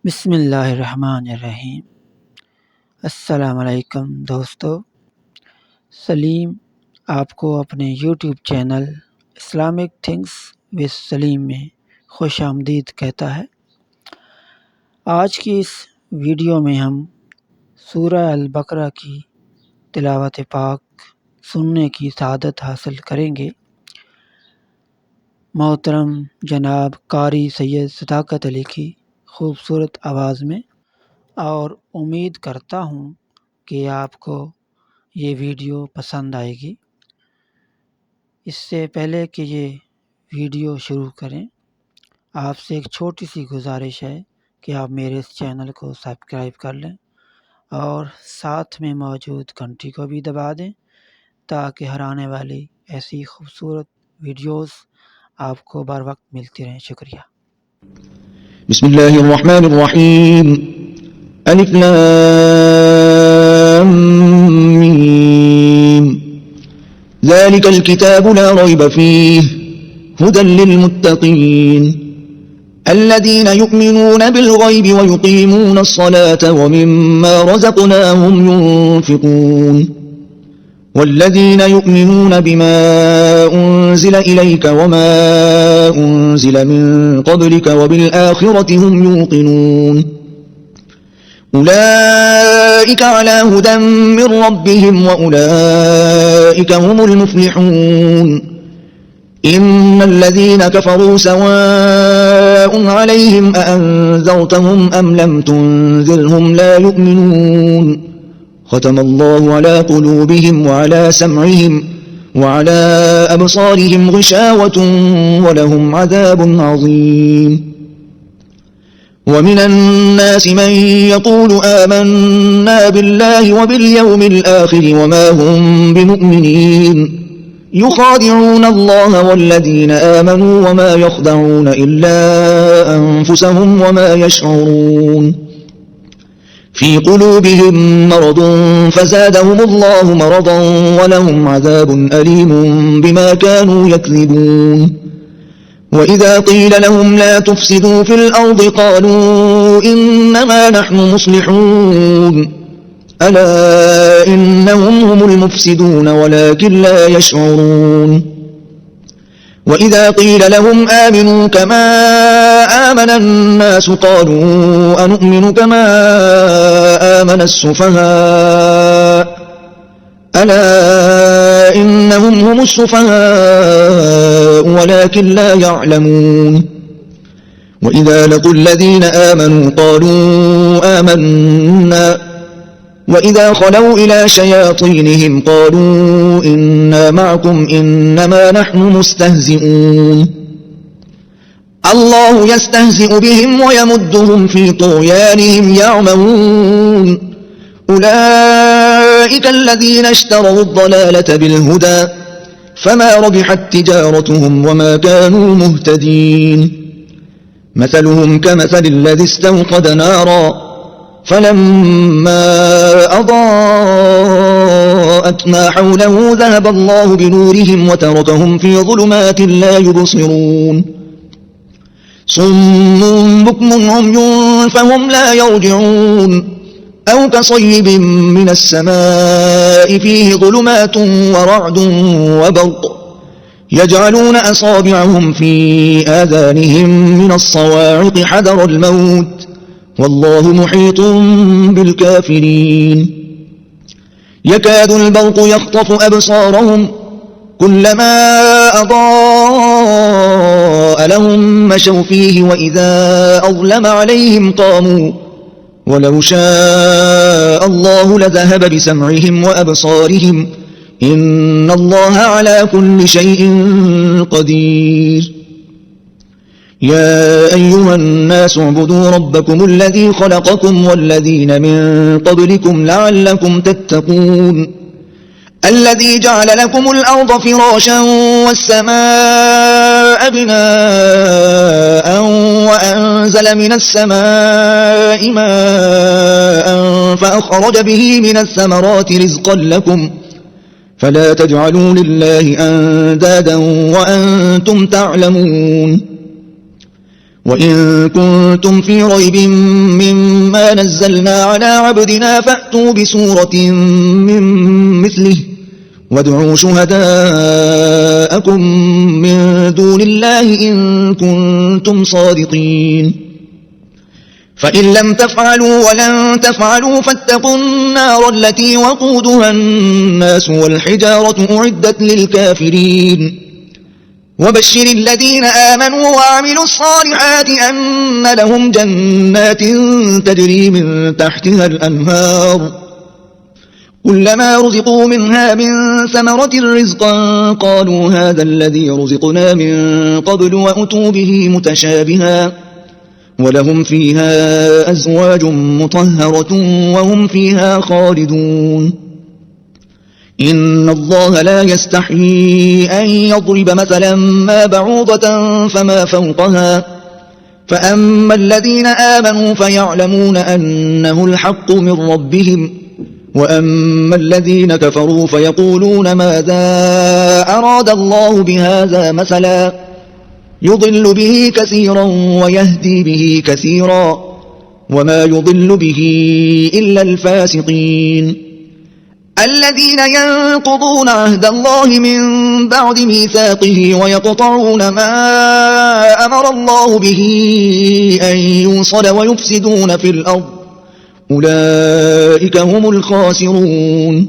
बिस्मिल्लाहिर्रहमानिर्रहीम। अस्सलाम वालेकुम दोस्तों। सलीम आपको अपने YouTube channel Islamic things with Salim में खुश आमदीद कहता है। आज की इस वीडियो में हम सूरह अल बकरा की तिलावत पाक सुनने की सआदत हासिल करेंगे। मोहतरम जनाब कारी सैयद सदाकत अली की खूबसूरत आवाज़ में, और उम्मीद करता हूँ कि आपको ये वीडियो पसंद आएगी। इससे पहले कि ये वीडियो शुरू करें, आपसे एक छोटी सी गुजारिश है कि आप मेरे इस चैनल को सब्सक्राइब कर लें और साथ में मौजूद घंटी को भी दबा दें, ताकि हर आने वाली ऐसी खूबसूरत वीडियोस आपको बर वक्त मिलती रहें। शुक्रिया। बिस्मिल्लाहिर्रहमानिर्रहीम। अलिफ लाम मीम। ज़ालिकल किताबु ला रैब फीहि हुदल लिलमुत्तक़ीन الذين يؤمنون بالغيب ويقيمون الصلاة ومما رزقناهم ينفقون والذين يؤمنون بما أنزل إليك وما أنزل من قبلك وبالآخرة هم يوقنون أولئك على هدى من ربهم وأولئك هم المفلحون إن الذين كفروا سواء عليهم أأنذرتهم أم لم تنذرهم لا يؤمنون ختم الله على قلوبهم وعلى سمعهم وعلى أبصارهم غشاوة ولهم عذاب عظيم ومن الناس من يقول آمنا بالله وباليوم الآخر وما هم بمؤمنين يخادعون الله والذين آمنوا وما يخدعون إلا أنفسهم وما يشعرون في قلوبهم مرض فزادهم الله مرضا ولهم عذاب أليم بما كانوا يكذبون وإذا قيل لهم لا تفسدوا في الأرض قالوا إنما نحن مصلحون ألا إنهم هم المفسدون ولكن لا يشعرون وإذا قيل لهم آمنوا كما آمن الناس قالوا أنؤمن كما آمن السفهاء ألا إنهم هم السفهاء ولكن لا يعلمون وإذا لقوا الذين آمنوا قالوا آمنا وإذا خلوا إلى شياطينهم قالوا إنا معكم إنما نحن مستهزئون الله يستهزئ بهم ويمدهم في طغيانهم يعمهون أولئك الذين اشتروا الضلالة بالهدى فما ربحت تجارتهم وما كانوا مهتدين مثلهم كمثل الذي استوقد نارا فلما أضاءت ما حوله ذهب الله بنورهم وتركهم في ظلمات لا يبصرون صم بكم عمي فهم لا يرجعون أو كصيب من السماء فيه ظلمات ورعد وبرق يجعلون أصابعهم في آذانهم من الصواعق حذر الموت والله محيط بالكافرين يكاد البرق يخطف أبصارهم كلما أضاء لهم مشوا فيه وإذا أظلم عليهم قاموا ولو شاء الله لذهب بسمعهم وأبصارهم إن الله على كل شيء قدير يا أيها الناس اعبدوا ربكم الذي خلقكم والذين من قبلكم لعلكم تتقون الذي جعل لكم الأرض فراشا والسماء بناء وأنزل من السماء ماء فأخرج به من الثمرات رزقا لكم فلا تجعلوا لله أندادا وأنتم تعلمون وإن كنتم في ريب مما نزلنا على عبدنا فأتوا بسورة من مثله وادعوا شهداءكم من دون الله إن كنتم صادقين فإن لم تفعلوا ولن تفعلوا فاتقوا النار التي وقودها الناس والحجارة أعدت للكافرين وبشر الذين آمنوا وعملوا الصالحات أن لهم جنات تجري من تحتها الأنهار كلما رزقوا منها من ثمرة رزقا قالوا هذا الذي رزقنا من قبل وأتوا به متشابها ولهم فيها أزواج مطهرة وهم فيها خالدون إن الله لا يستحيي أن يضرب مثلا ما بعوضة فما فوقها فأما الذين آمنوا فيعلمون أنه الحق من ربهم وأما الذين كفروا فيقولون ماذا أراد الله بهذا مثلا يضل به كثيرا ويهدي به كثيرا وما يضل به إلا الفاسقين الذين ينقضون عهد الله من بعد ميثاقه ويقطعون ما أمر الله به أن يوصل ويفسدون في الأرض أولئك هم الخاسرون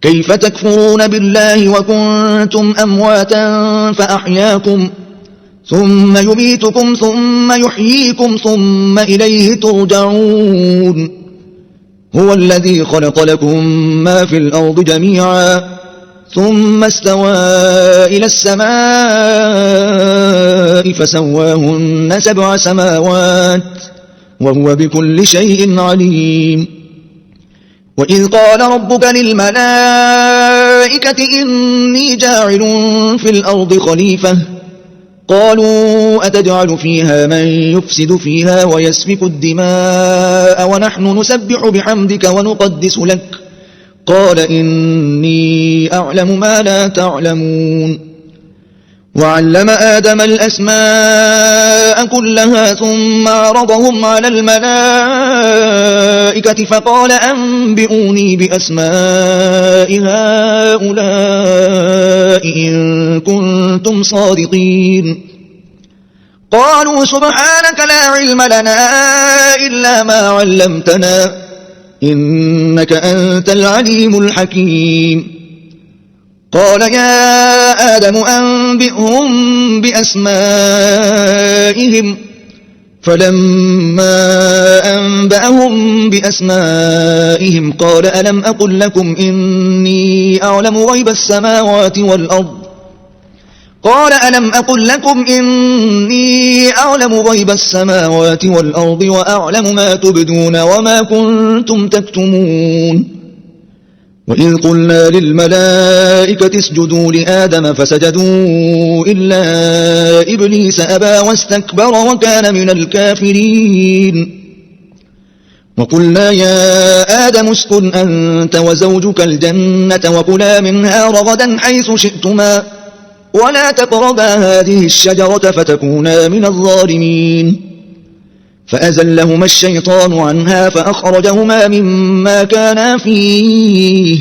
كيف تكفرون بالله وكنتم أمواتا فأحياكم ثم يميتكم ثم يحييكم ثم إليه ترجعون هو الذي خلق لكم ما في الأرض جميعا ثم استوى إلى السماء فسواهن 7 سماوات وهو بكل شيء عليم وإذ قال ربك للملائكة إني جاعل في الأرض خليفة قالوا أتجعل فيها من يفسد فيها ويسفك الدماء ونحن نسبح بحمدك ونقدس لك قال إني أعلم ما لا تعلمون وعلم آدم الأسماء كلها ثم عرضهم على الملائكة فقال أنبئوني بأسماء هؤلاء إن كنتم صادقين قالوا سبحانك لا علم لنا إلا ما علمتنا إنك أنت العليم الحكيم قال يا آدم أنبئهم بأسمائهم فلما أنبأهم بأسمائهم قال ألم أقل لكم إني أعلم غيب السماوات والأرض قال ألم أقل لكم إني أعلم غيب السماوات والأرض وأعلم ما تبدون وما كنتم تكتمون وإذ قلنا للملائكة اسجدوا لآدم فسجدوا إلا إبليس أبى واستكبر وكان من الكافرين وقلنا يا آدم اسكن أنت وزوجك الجنة وكلا منها رغدا حيث شئتما ولا تقربا هذه الشجرة فتكونا من الظالمين فأزلهما الشيطان عنها فأخرجهما مما كانا فيه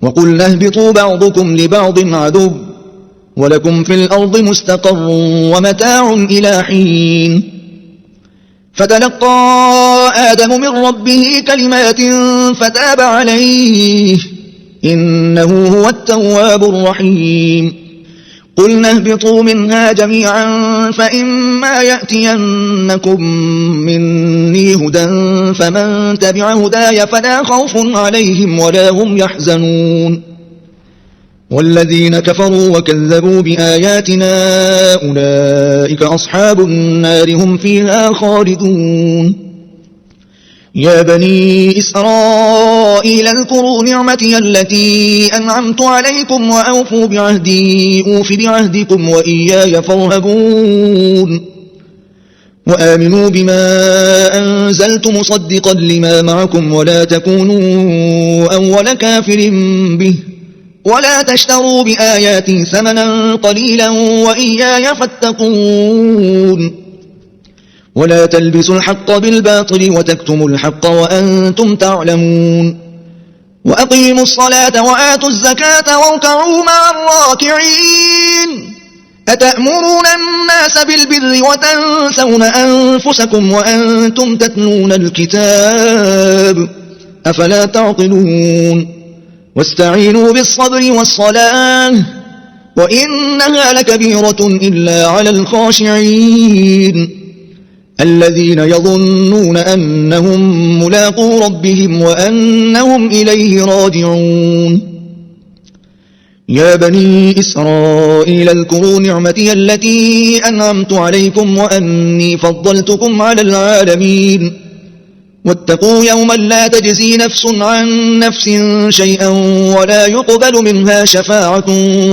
وقلنا اهبطوا بعضكم لبعض عدو ولكم في الأرض مستقر ومتاع إلى حين فتلقى آدم من ربه كلمات فتاب عليه إنه هو التواب الرحيم قلنا اهبطوا منها جميعا فإما يأتينكم مني هدى فمن تبع هداي فلا خوف عليهم ولا هم يحزنون والذين كفروا وكذبوا بآياتنا أولئك أصحاب النار هم فيها خالدون يا بني إسرائيل اذكروا نعمتي التي أنعمت عليكم وأوفوا بعهدي أوف بعهدكم وإياي فارهبون وآمنوا بما أنزلت مصدقا لما معكم ولا تكونوا أول كافر به ولا تشتروا بآياتي ثمنا قليلا وإياي فاتقون ولا تلبسوا الحق بالباطل وتكتموا الحق وأنتم تعلمون وأقيموا الصلاة وآتوا الزكاة واركعوا مع الراكعين أتأمرون الناس بالبر وتنسون أنفسكم وأنتم تتلون الكتاب أفلا تعقلون واستعينوا بالصبر والصلاة وإنها لكبيرة إلا على الخاشعين الذين يظنون أنهم ملاقو ربهم وأنهم إليه راجعون يا بني إسرائيل اذكروا نعمتي التي أنعمت عليكم وأني فضلتكم على العالمين واتقوا يوما لا تجزي نفس عن نفس شيئا ولا يقبل منها شفاعة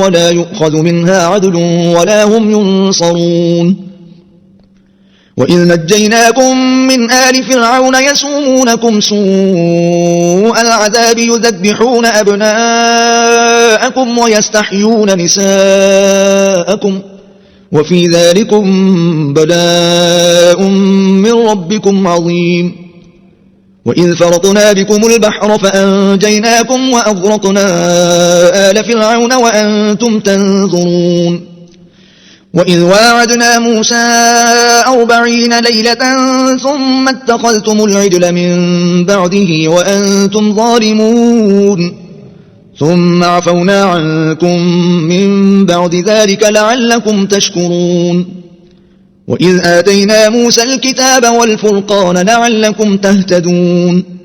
ولا يؤخذ منها عدل ولا هم ينصرون وإذ نجيناكم من آل فرعون يسومونكم سوء العذاب يذبحون أبناءكم ويستحيون نساءكم وفي ذلكم بلاء من ربكم عظيم وإذ فرقنا بكم البحر فأنجيناكم وأغرقنا آل فرعون وأنتم تنظرون وإذ واعدنا موسى 40 ليلة ثم اتخذتم العجل من بعده وأنتم ظالمون ثم عفونا عنكم من بعد ذلك لعلكم تشكرون وإذ آتينا موسى الكتاب والفرقان لعلكم تهتدون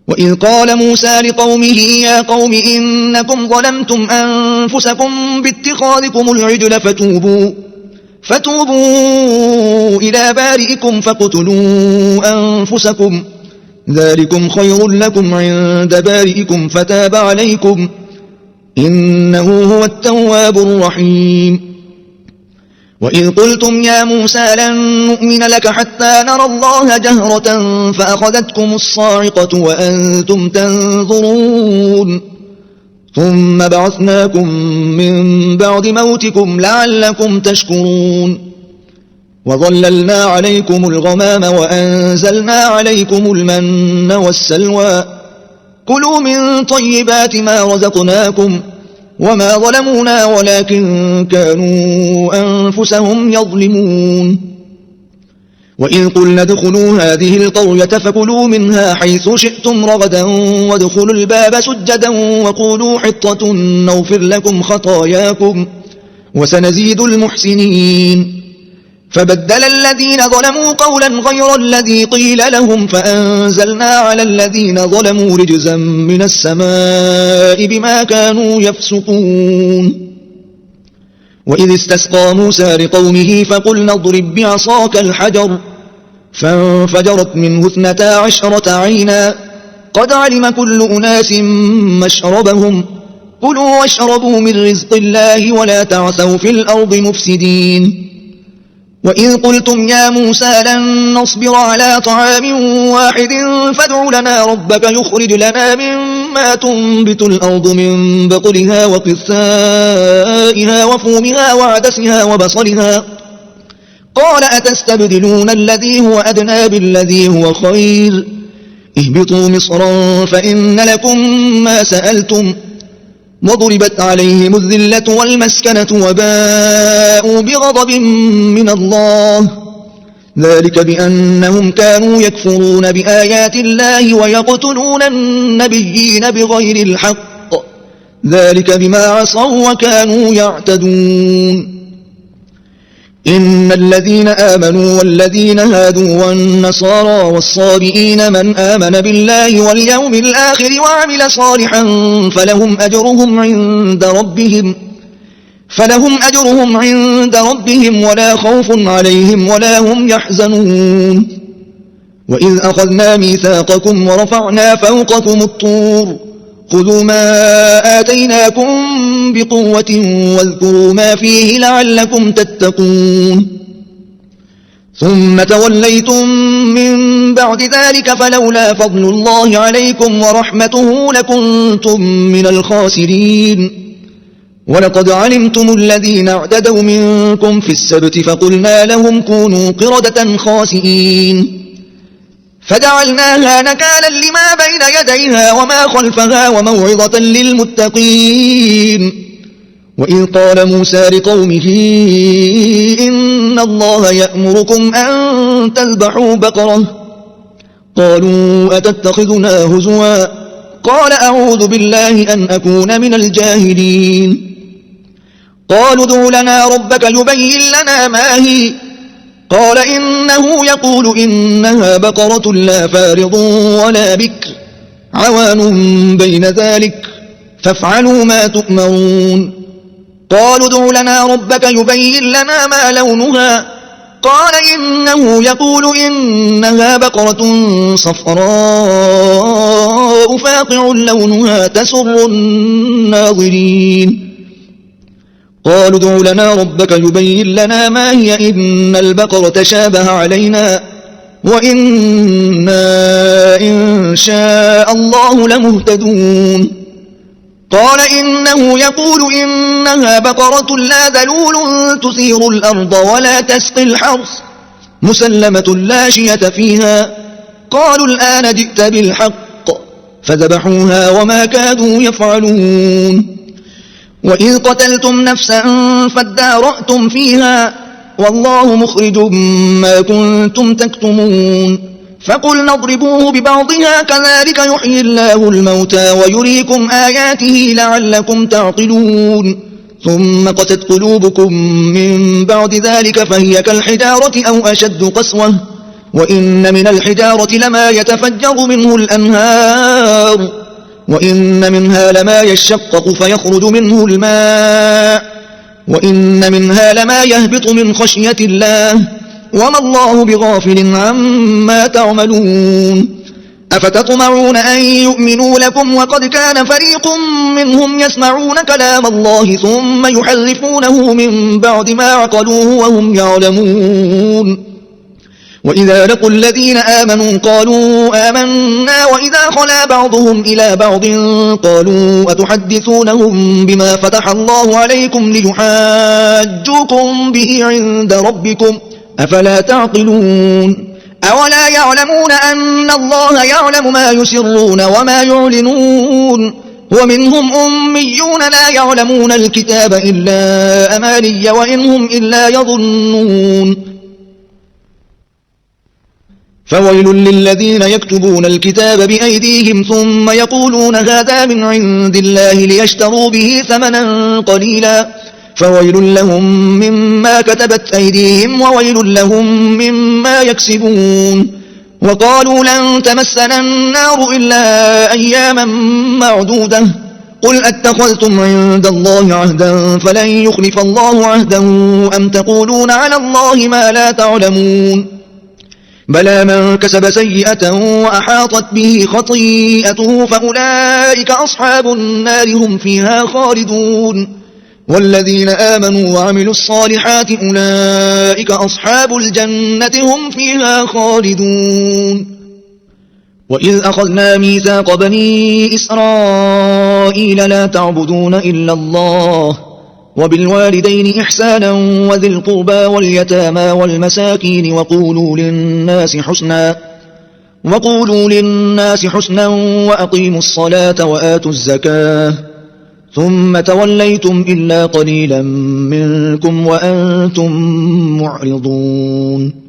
وإذ قال موسى لقومه يا قوم إنكم ظلمتم أنفسكم باتخاذكم العجل فتوبوا إلى بارئكم فاقتلوا أنفسكم ذلكم خير لكم عند بارئكم فتاب عليكم إنه هو التواب الرحيم وإذ قلتم يا موسى لن نؤمن لك حتى نرى الله جهرة فأخذتكم الصاعقة وأنتم تنظرون ثم بعثناكم من بعد موتكم لعلكم تشكرون وظللنا عليكم الغمام وأنزلنا عليكم المن والسلوى كلوا من طيبات ما رزقناكم وما ظلمونا ولكن كانوا أنفسهم يظلمون وإذ قلنا ادخلوا هذه القرية فكلوا منها حيث شئتم رغدا وادخلوا الباب سجدا وقولوا حطة نغفر لكم خطاياكم وسنزيد المحسنين فبدل الذين ظلموا قولا غير الذي قيل لهم فأنزلنا على الذين ظلموا رجزا من السماء بما كانوا يفسقون وإذ استسقى موسى لقومه فقلنا اضرب بعصاك الحجر فانفجرت منه 12 عينا قد علم كل أناس مشربهم كلوا واشربوا من رزق الله ولا تعثوا في الأرض مفسدين وإذ قلتم يا موسى لن نصبر على طعام واحد فادع لنا ربك يخرج لنا مما تنبت الأرض من بقلها وقثائها وفومها وعدسها وبصلها قال أتستبدلون الذي هو أدنى بالذي هو خير اهبطوا مصرا فإن لكم ما سألتم وضربت عليهم الذلة والمسكنة وباءوا بغضب من الله ذلك بأنهم كانوا يكفرون بآيات الله ويقتلون النبيين بغير الحق ذلك بما عصوا وكانوا يعتدون إن الذين آمنوا والذين هادوا والنصارى والصابئين من آمن بالله واليوم الآخر وعمل صالحا فلهم أجرهم عند ربهم ولا خوف عليهم ولا هم يحزنون وإذ أخذنا ميثاقكم ورفعنا فوقكم الطور خذوا ما آتيناكم بقوة واذكروا ما فيه لعلكم تتقون ثم توليتم من بعد ذلك فلولا فضل الله عليكم ورحمته لكنتم من الخاسرين ولقد علمتم الذين اعتدوا منكم في السبت فقلنا لهم كونوا قردة خاسئين فجعلناها نكالا لما بين يديها وما خلفها وموعظة للمتقين وإذ قال موسى لقومه إن الله يأمركم أن تذبحوا بقرة قالوا أتتخذنا هزوا قال أعوذ بالله أن أكون من الجاهلين قالوا ادع لنا ربك يبين لنا ما هي قال إنه يقول إنها بقرة لا فارض ولا بكر عوان بين ذلك فافعلوا ما تؤمرون قالوا ادع لنا ربك يبين لنا ما لونها قال إنه يقول إنها بقرة صفراء فاقع لونها تسر الناظرين قالوا ادع لنا ربك يبين لنا ما هي إن البقرة شابه علينا وإنا إن شاء الله لمهتدون قال إنه يقول إنها بقرة لا ذلول تثير الأرض ولا تسقي الحرث مسلمة لا شية فيها قالوا الآن جئت بالحق فذبحوها وما كادوا يفعلون وإذ قتلتم نفسا فادارأتم فيها والله مخرج ما كنتم تكتمون فقلنا اضربوه ببعضها كذلك يحيي الله الموتى ويريكم آياته لعلكم تعقلون ثم قست قلوبكم من بعد ذلك فهي كالحجارة أو أشد قسوة وإن من الحجارة لما يتفجر منه الأنهار وإن منها لما يشقق فيخرج منه الماء وإن منها لما يهبط من خشية الله وما الله بغافل عما تعملون أفتطمعون أن يؤمنوا لكم وقد كان فريق منهم يسمعون كلام الله ثم يحرفونه من بعد ما عقلوه وهم يعلمون وإذا لقوا الذين آمنوا قالوا آمنا وإذا خلا بعضهم إلى بعض قالوا أتحدثونهم بما فتح الله عليكم ليحاجوكم به عند ربكم أفلا تعقلون أولا يعلمون أن الله يعلم ما يسرون وما يعلنون ومنهم أميون لا يعلمون الكتاب إلا أماني وإنهم إلا يظنون فويل للذين يكتبون الكتاب بأيديهم ثم يقولون هذا من عند الله ليشتروا به ثمنا قليلا فويل لهم مما كتبت أيديهم وويل لهم مما يكسبون وقالوا لن تمسنا النار إلا أياما معدودة قل أتخذتم عند الله عهدا فلن يخلف الله عهده أم تقولون على الله ما لا تعلمون بلى من كسب سيئة وأحاطت به خطيئته فأولئك أصحاب النار هم فيها خالدون والذين آمنوا وعملوا الصالحات أولئك أصحاب الجنة هم فيها خالدون وإذ أخذنا ميثاق بني إسرائيل لا تعبدون إلا الله وبالوالدين إحسانا وذي القربى واليتامى والمساكين وقولوا للناس حسنا وأقيموا الصلاة وآتوا الزكاة ثم توليتم إلا قليلا منكم وأنتم معرضون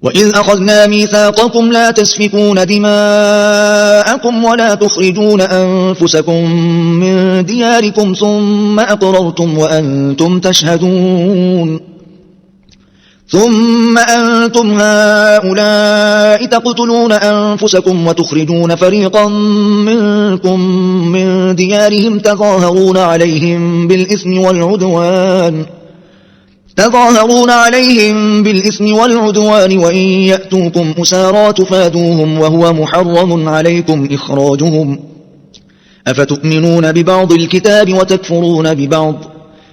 وإذ أخذنا ميثاقكم لا تسفكون دماءكم ولا تخرجون أنفسكم من دياركم ثم أقررتم وأنتم تشهدون ثم أنتم هؤلاء تقتلون أنفسكم وتخرجون فريقا منكم من ديارهم تظاهرون عليهم بالإثم والعدوان وإن يأتوكم أسارى تفادوهم وهو محرم عليكم إخراجهم أفتؤمنون ببعض الكتاب وتكفرون ببعض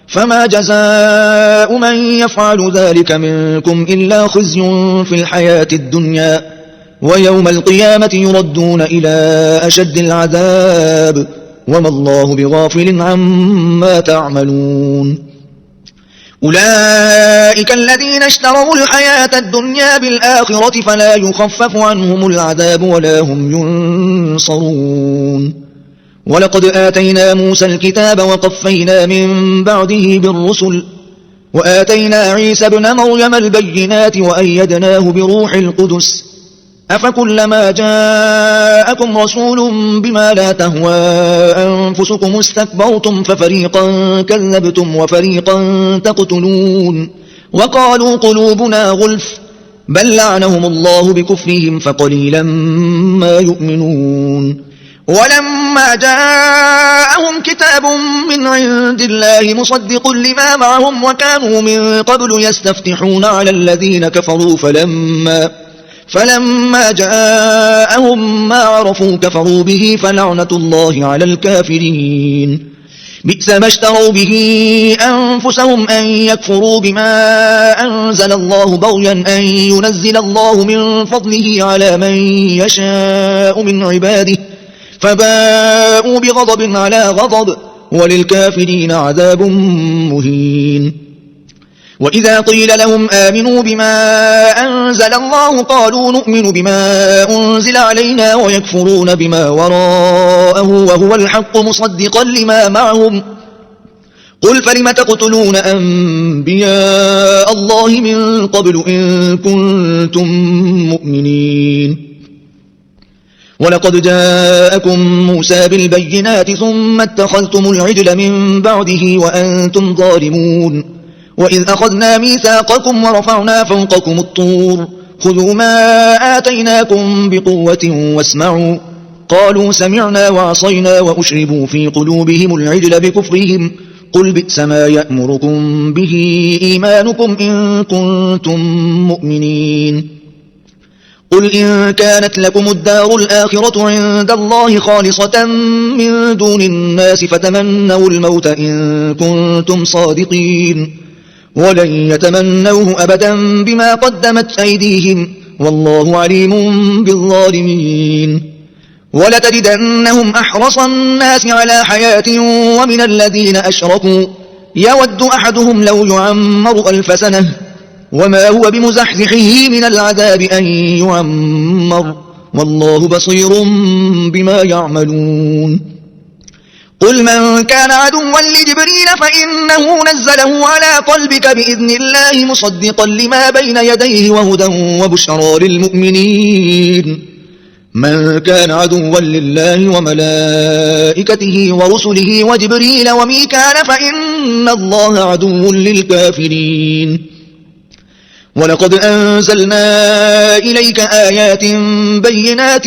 فما جزاء من يفعل ذلك منكم إلا خزي في الحياة الدنيا ويوم القيامة يردون إلى أشد العذاب وما الله بغافل عما تعملون أولئك الذين اشتروا الحياة الدنيا بالآخرة فلا يخفف عنهم العذاب ولا هم ينصرون ولقد آتينا موسى الكتاب وقفينا من بعده بالرسل وآتينا عيسى ابن مريم البينات وأيدناه بروح القدس أفكلما جاءكم رسول بما لا تهوى أنفسكم استكبرتم ففريقا كذبتم وفريقا تقتلون وقالوا قلوبنا غلف بل لعنهم الله بكفرهم فقليلا ما يؤمنون ولما جاءهم كتاب من عند الله مصدق لما معهم وكانوا من قبل يستفتحون على الذين كفروا فلما جاءهم ما عرفوا كفروا به فلعنة الله على الكافرين بئس ما اشتروا به أنفسهم أن يكفروا بما أنزل الله بغيا أن ينزل الله من فضله على من يشاء من عباده فباءوا بغضب على غضب وللكافرين عذاب مهين وإذا قيل لهم آمنوا بما أنزل الله قالوا نؤمن بما أنزل علينا ويكفرون بما وراءه وهو الحق مصدقا لما معهم قل فلم تقتلون أنبياء الله من قبل إن كنتم مؤمنين ولقد جاءكم موسى بالبينات ثم اتخذتم العجل من بعده وأنتم ظالمون وإذ أخذنا ميثاقكم ورفعنا فوقكم الطور خذوا ما آتيناكم بقوة واسمعوا قالوا سمعنا وعصينا وأشربوا في قلوبهم العجل بكفرهم قل بئس ما يأمركم به إيمانكم إن كنتم مؤمنين قل إن كانت لكم الدار الآخرة عند الله خالصة من دون الناس فتمنوا الموت إن كنتم صادقين ولن يتمنوه أبدا بما قدمت أيديهم والله عليم بالظالمين ولتجدنهم أحرص الناس على حياة ومن الذين أشركوا يود أحدهم لو يعمر 1000 سنة وما هو بمزحزحه من العذاب أن يعمر والله بصير بما يعملون قل من كان عدوا لجبريل فإنه نزله على قلبك بإذن الله مصدقا لما بين يديه وهدى وبشرى للمؤمنين من كان عدوا لله وملائكته ورسله وجبريل وميكال فإن الله عدو للكافرين ولقد أنزلنا إليك آيات بينات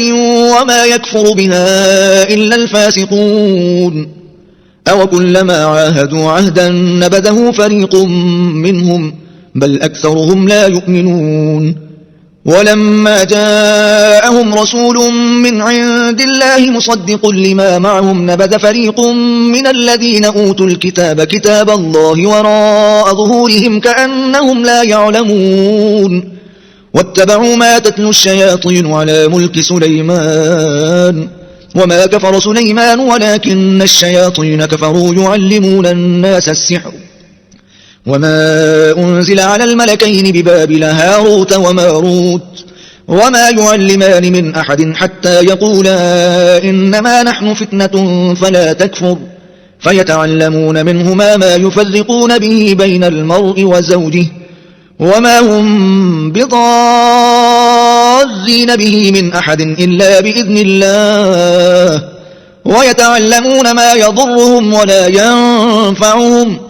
وما يكفر بها إلا الفاسقون أو كلما عاهدوا عهدا نبذه فريق منهم بل أكثرهم لا يؤمنون ولما جاءهم رسول من عند الله مصدق لما معهم نبذ فريق من الذين أوتوا الكتاب كتاب الله وراء ظهورهم كأنهم لا يعلمون واتبعوا ما تتلو الشياطين على ملك سليمان وما كفر سليمان ولكن الشياطين كفروا يعلمون الناس السحر وما أنزل على الملكين ببابل هاروت وماروت وما يعلمان من أحد حتى يقولا إنما نحن فتنة فلا تكفر فيتعلمون منهما ما يفرقون به بين المرء وزوجه وما هم بضارين به من أحد إلا بإذن الله ويتعلمون ما يضرهم ولا ينفعهم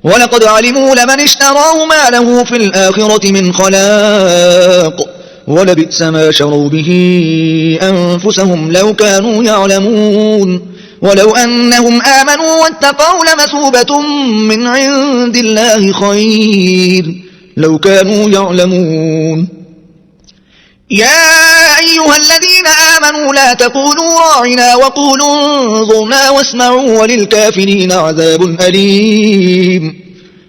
ولقد علموا لمن اشتراه ما له في الآخرة من خلاق ولبئس ما شروا به أنفسهم لو كانوا يعلمون ولو أنهم آمنوا واتقوا لمثوبة من عند الله خير لو كانوا يعلمون يا أيها الذين آمنوا لا تقولوا راعنا وقولوا انظرنا واسمعوا وللكافرين عذاب أليم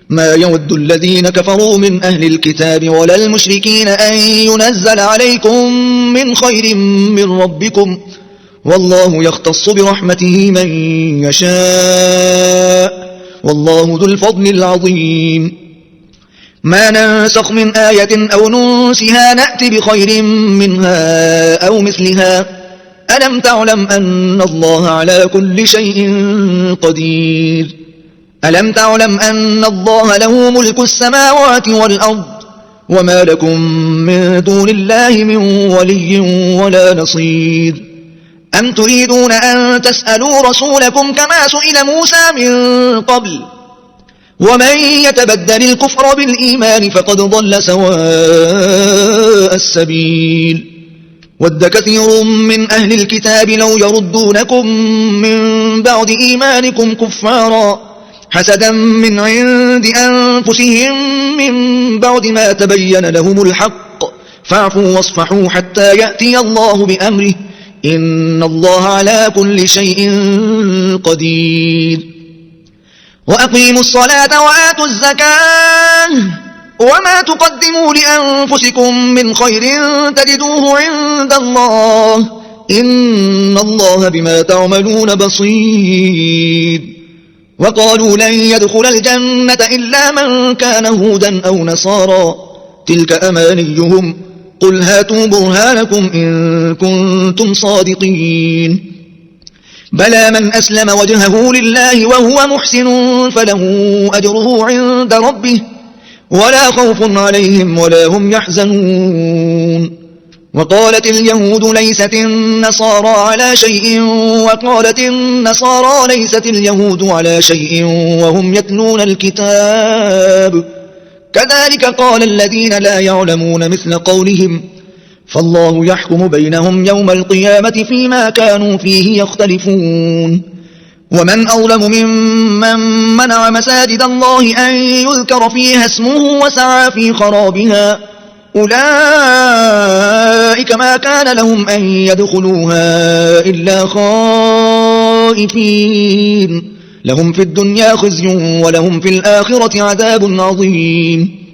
ما يود الذين كفروا من أهل الكتاب ولا المشركين أن ينزل عليكم من خير من ربكم والله يختص برحمته من يشاء والله ذو الفضل العظيم ما ننسخ من آية أو ننسها نأت بخير منها أو مثلها ألم تعلم أن الله على كل شيء قدير ألم تعلم أن الله له ملك السماوات والأرض وما لكم من دون الله من ولي ولا نصير أم تريدون أن تسألوا رسولكم كما سئل موسى من قبل ومن يتبدل الكفر بالإيمان فقد ضل سواء السبيل ود كثير من أهل الكتاب لو يردونكم من بعد إيمانكم كفارا حسدا من عند أنفسهم من بعد ما تبين لهم الحق فاعفوا واصفحوا حتى يأتي الله بأمره إن الله على كل شيء قدير وأقيموا الصلاة وآتوا الزكاة وما تقدموا لأنفسكم من خير تجدوه عند الله إن الله بما تعملون بصير وقالوا لن يدخل الجنة إلا من كان هودا أو نصارى تلك أمانيهم قل هاتوا برهانكم إن كنتم صادقين بلى من أسلم وجهه لله وهو محسن فله أجره عند ربه ولا خوف عليهم ولا هم يحزنون وقالت اليهود ليست النصارى على شيء وقالت النصارى ليست اليهود على شيء وهم يتلون الكتاب كذلك قال الذين لا يعلمون مثل قولهم فالله يحكم بينهم يوم القيامة فيما كانوا فيه يختلفون ومن أظلم ممن منع مساجد الله أن يذكر فيها اسمه وسعى في خرابها أولئك ما كان لهم أن يدخلوها إلا خائفين لهم في الدنيا خزي ولهم في الآخرة عذاب عظيم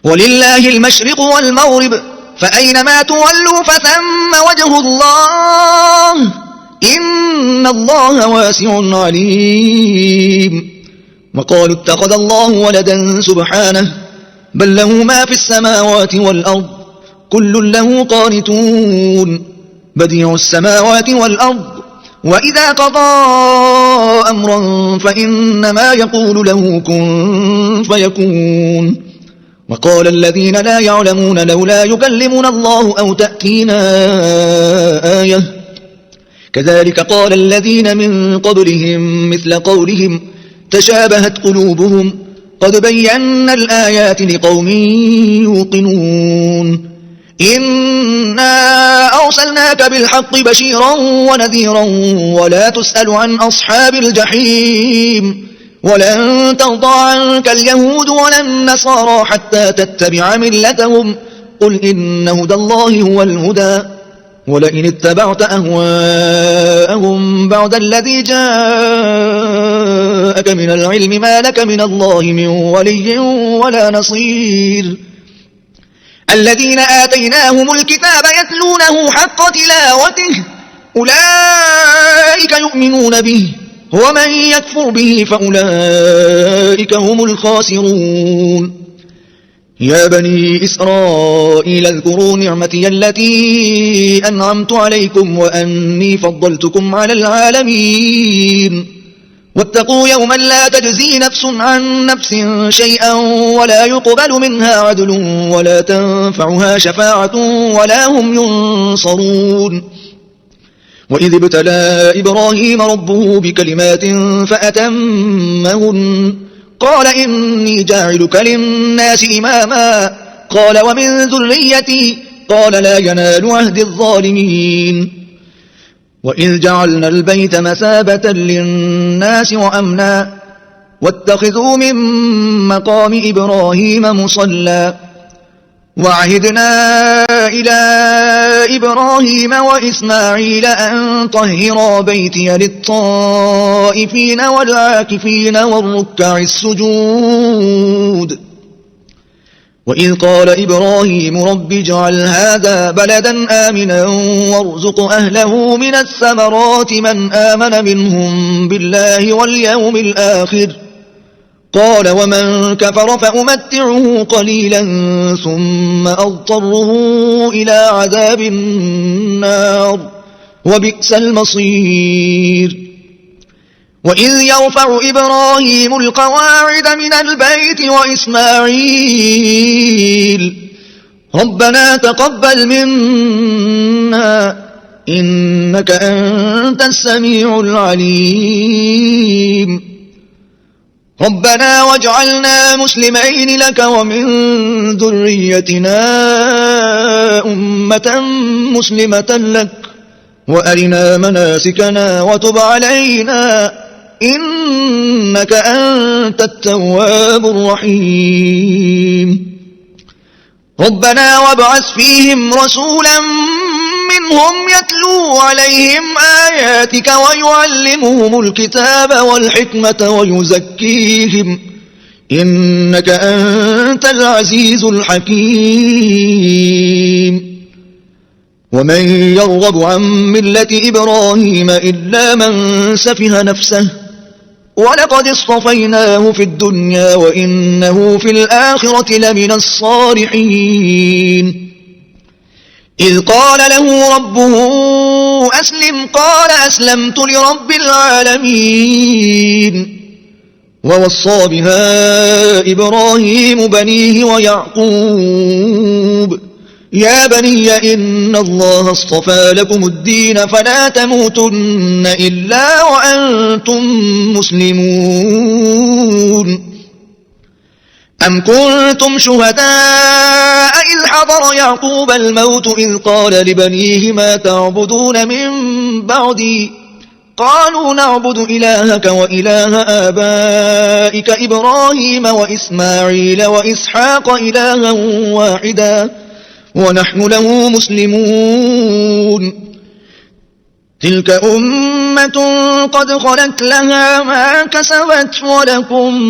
ولله المشرق والمغرب فأينما تولوا فثم وجه الله إن الله واسع عليم وقالوا اتخذ الله ولدا سبحانه بل له ما في السماوات والأرض كل له قانتون بديع السماوات والأرض وإذا قضى أمرا فإنما يقول له كن فيكون وقال الذين لا يعلمون لولا يكلمنا الله أو تأتينا آية كذلك قال الذين من قبلهم مثل قولهم تشابهت قلوبهم قد بينا الآيات لقوم يوقنون إنا أرسلناك بالحق بشيرا ونذيرا ولا تسأل عن أصحاب الجحيم ولن ترضى عنك اليهود ولا النصارى حتى تتبع ملتهم قل إن هدى الله هو الهدى ولئن اتبعت أهواءهم بعد الذي جاءك من العلم ما لك من الله من ولي ولا نصير الذين آتيناهم الكتاب يتلونه حق تلاوته أولئك يؤمنون به ومن يكفر به فأولئك هم الخاسرون يا بني إسرائيل اذكروا نعمتي التي أنعمت عليكم وأني فضلتكم على العالمين واتقوا يوما لا تجزي نفس عن نفس شيئا ولا يقبل منها عدل ولا تنفعها شفاعة ولا هم ينصرون وإذ ابتلى إبراهيم ربه بكلمات فأتمهن قال إني جاعلك للناس إماما قال ومن ذريتي قال لا ينال عهد الظالمين وإذ جعلنا البيت مثابة للناس وأمنا واتخذوا من مقام إبراهيم مصلى وعهدنا إلى إبراهيم وإسماعيل أن طهرا بيتي للطائفين والعاكفين والركع السجود وإذ قال إبراهيم رب اجعل هذا بلدا آمنا وارزق أهله من الثمرات من آمن منهم بالله واليوم الآخر قال ومن كفر فأمتعه قليلا ثم أضطره إلى عذاب النار وبئس المصير وإذ يرفع إبراهيم القواعد من البيت وإسماعيل ربنا تقبل منا إنك أنت السميع العليم ربنا واجعلنا مسلمين لك ومن ذريتنا أمة مسلمة لك وأرنا مناسكنا وتب علينا إنك أنت التواب الرحيم ربنا وابعث فيهم رسولا منهم يتلو عليهم آياتك ويعلمهم الكتاب والحكمة ويزكيهم إنك أنت العزيز الحكيم ومن يرغب عن ملة إبراهيم إلا من سفه نفسه ولقد اصطفيناه في الدنيا وإنه في الآخرة لمن الصالحين إذ قال له ربه أسلم قال أسلمت لرب العالمين ووصى بها إبراهيم بنيه ويعقوب يا بني إن الله اصطفى لكم الدين فلا تموتن إلا وأنتم مسلمون أم كنتم شهداء إذ حضر يعقوب الموت إذ قال لبنيه ما تعبدون من بعدي قالوا نعبد إلهك وإله آبائك إبراهيم وإسماعيل وإسحاق إلها واحدا ونحن له مسلمون تلك أمة قد خلت لها ما كسبت ولكم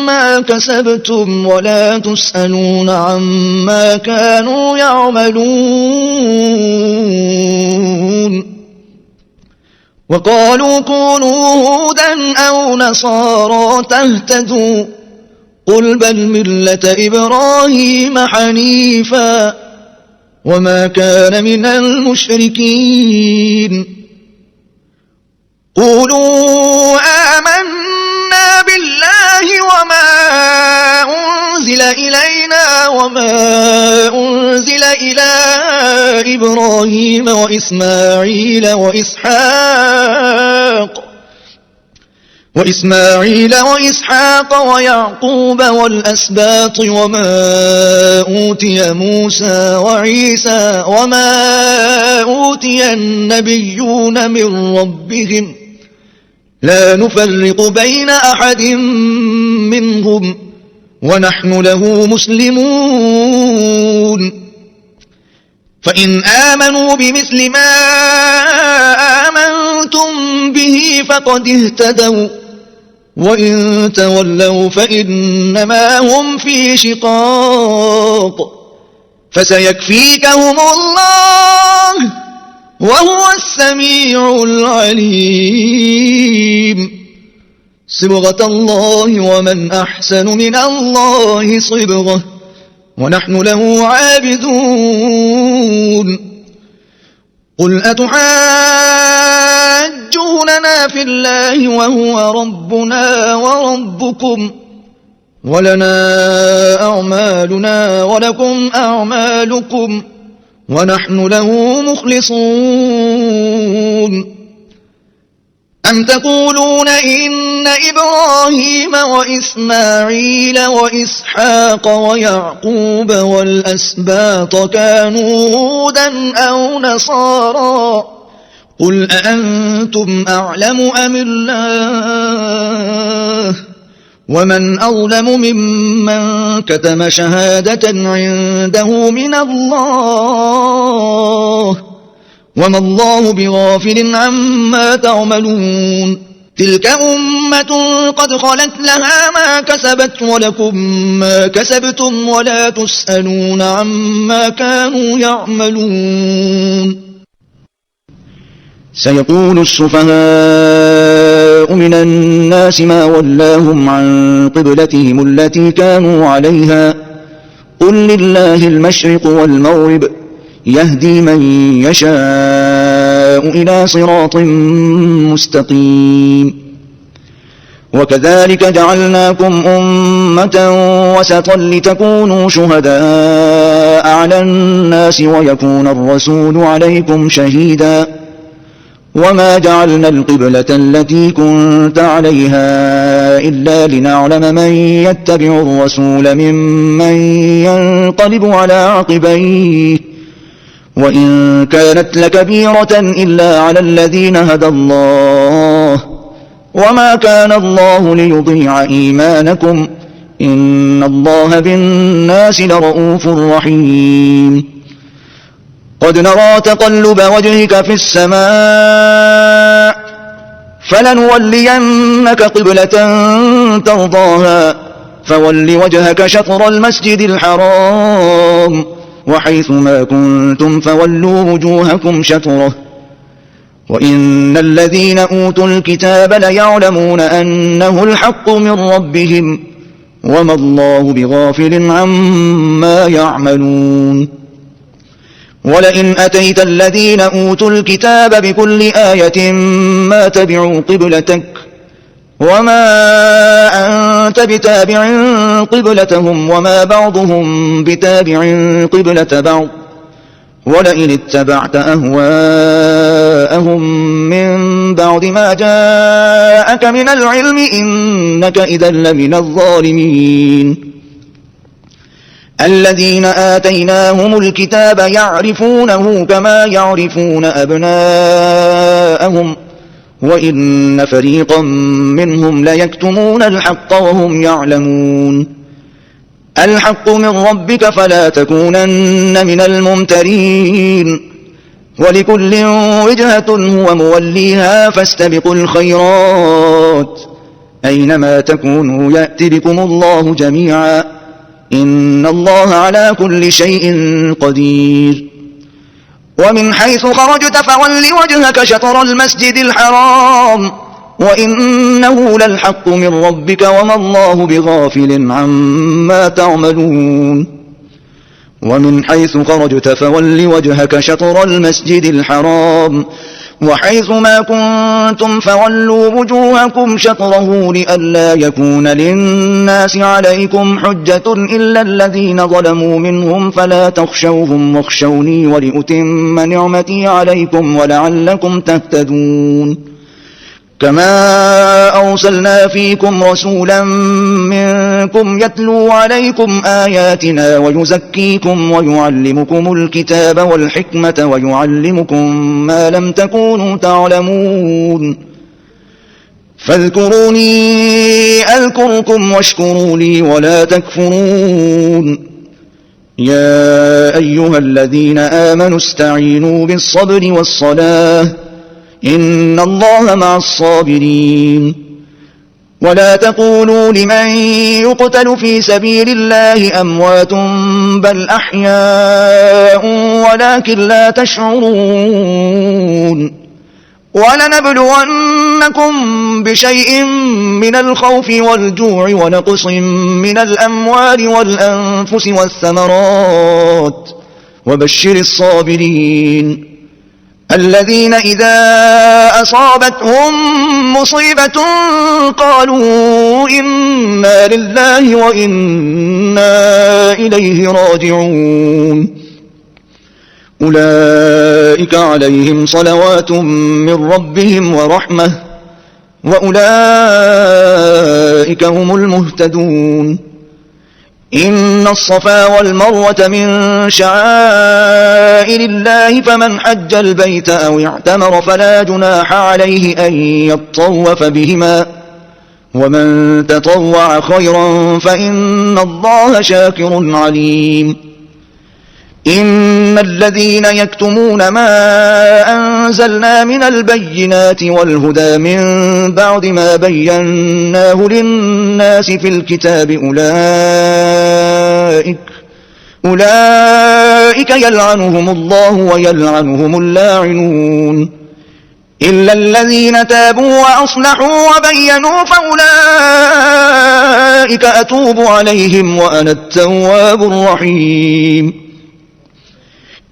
ما كسبتم ولا تسألون عما كانوا يعملون وقالوا كونوا هودا أو نصارى تهتدوا قل بل ملة إبراهيم حنيفا وما كان من المشركين قولوا آمنا بالله وما أنزل إلينا وما أنزل إلى إبراهيم وإسماعيل وإسحاق ويعقوب والأسباط وما أوتي موسى وعيسى وما أوتي النبيون من ربهم لا نفرق بين أحد منهم ونحن له مسلمون فإن آمنوا بمثل ما آمنتم به فقد اهتدوا وإن تولوا فإنما هم في شقاق فسيكفيكهم الله وهو السميع العليم صبغة الله ومن أحسن من الله صبغة ونحن له عابدون قل أتحاجوننا في الله وهو ربنا وربكم ولنا أعمالنا ولكم أعمالكم ونحن له مخلصون أم تقولون إن إبراهيم وإسماعيل وإسحاق ويعقوب والأسباط كانوا هودا أو نصارى قل أأنتم أعلم أم الله ومن أظلم ممن كتم شهادة عنده من الله وما الله بغافل عما تعملون تلك أمة قد خلت لها ما كسبت ولكم ما كسبتم ولا تسألون عما كانوا يعملون سيقول السفهاء من الناس ما ولاهم عن قبلتهم التي كانوا عليها قل لله المشرق والمغرب يهدي من يشاء إلى صراط مستقيم وكذلك جعلناكم أمة وسطا لتكونوا شهداء على الناس ويكون الرسول عليكم شهيدا وما جعلنا القبلة التي كنت عليها إلا لنعلم من يتبع الرسول ممن ينقلب على عقبيه وإن كانت لكبيرة إلا على الذين هدى الله وما كان الله ليضيع إيمانكم إن الله بالناس لرؤوف رحيم قد نرى تقلب وجهك في السماء فلنولينك قبلة ترضاها فول وجهك شطر المسجد الحرام وحيث ما كنتم فولوا وجوهكم شطره وإن الذين أوتوا الكتاب ليعلمون أنه الحق من ربهم وما الله بغافل عما يعملون ولئن أتيت الذين أوتوا الكتاب بكل آية ما تبعوا قبلتك وما أنت بتابع قبلتهم وما بعضهم بتابع قبلة بعض ولئن اتبعت أهواءهم من بعد ما جاءك من العلم إنك إذا لمن الظالمين الذين آتيناهم الكتاب يعرفونه كما يعرفون أبناءهم وإن فريقا منهم ليكتمون الحق وهم يعلمون الحق من ربك فلا تكونن من الممترين ولكل وجهة هو موليها فاستبقوا الخيرات أينما تكونوا يأتي بكم الله جميعا إن الله على كل شيء قدير ومن حيث خرجت فول وجهك شطر المسجد الحرام وإنه للحق من ربك وما الله بغافل عما تعملون ومن حيث خرجت فول وجهك شطر المسجد الحرام وحيث ما كنتم فولوا وجوهكم شطره لئلا يكون للناس عليكم حجة إلا الذين ظلموا منهم فلا تخشوهم واخشوني ولأتم نعمتي عليكم ولعلكم تهتدون كما أرسلنا فيكم رسولا منكم يتلو عليكم آياتنا ويزكيكم ويعلمكم الكتاب والحكمة ويعلمكم ما لم تكونوا تعلمون فاذكروني أذكركم واشكروا لي ولا تكفرون يا أيها الذين آمنوا استعينوا بالصبر والصلاة إن الله مع الصابرين ولا تقولوا لمن يقتل في سبيل الله أموات بل أحياء ولكن لا تشعرون ولنبلونكم بشيء من الخوف والجوع ونقص من الأموال والأنفس والثمرات وبشر الصابرين الذين إذا أصابتهم مصيبة قالوا إنا لله وإنا إليه راجعون أولئك عليهم صلوات من ربهم ورحمة وأولئك هم المهتدون إن الصفا والمروة من شعائر الله فمن حج البيت أو اعتمر فلا جناح عليه أن يطوف بهما ومن تطوع خيرا فإن الله شاكر عليم إن الذين يكتمون ما أنزلنا من البينات والهدى من بعد ما بيناه للناس في الكتاب أولئك يلعنهم الله ويلعنهم اللاعنون إلا الذين تابوا وأصلحوا وبينوا فأولئك أتوب عليهم وأنا التواب الرحيم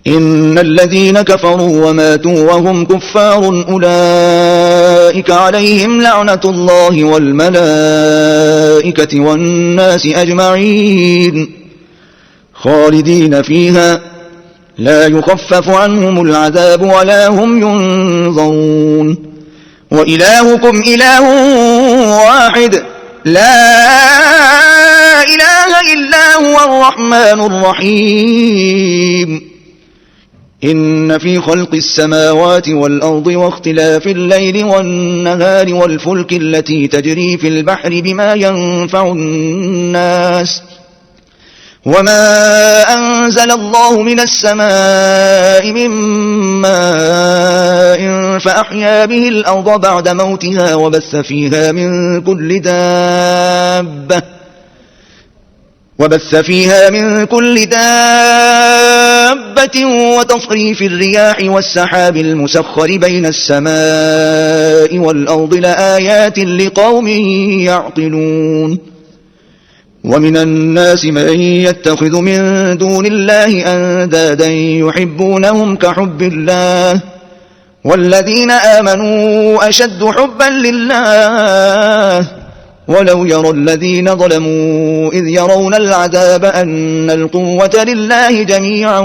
إن الذين كفروا وماتوا وهم كفار أولئك عليهم لعنة الله والملائكة والناس أجمعين خالدين فيها لا يخفف عنهم العذاب ولا هم ينظرون وإلهكم إله واحد لا إله إلا هو الرحمن الرحيم إن في خلق السماوات والأرض واختلاف الليل والنهار والفلك التي تجري في البحر بما ينفع الناس وما أنزل الله من السماء من ماء فأحيا به الأرض بعد موتها وبث فيها من كل دابة وتصريف الرياح والسحاب المسخر بين السماء والأرض لآيات لقوم يعقلون ومن الناس من يتخذ من دون الله أندادا يحبونهم كحب الله والذين آمنوا أشد حبا لله ولو يرى الذين ظلموا إذ يرون العذاب أن القوة لله جميعا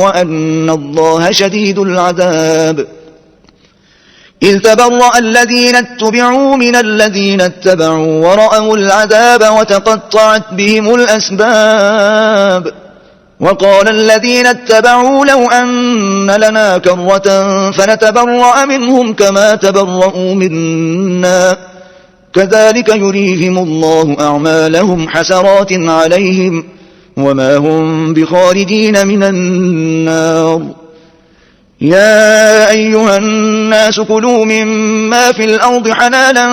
وأن الله شديد العذاب إذ تبرأ الذين اتبعوا من الذين اتبعوا ورأوا العذاب وتقطعت بهم الأسباب وقال الذين اتبعوا لو أن لنا كرة فنتبرأ منهم كما تبرؤوا منا كذلك يريهم الله أعمالهم حسرات عليهم وما هم بخارجين من النار يا أيها الناس كلوا مما في الأرض حلالا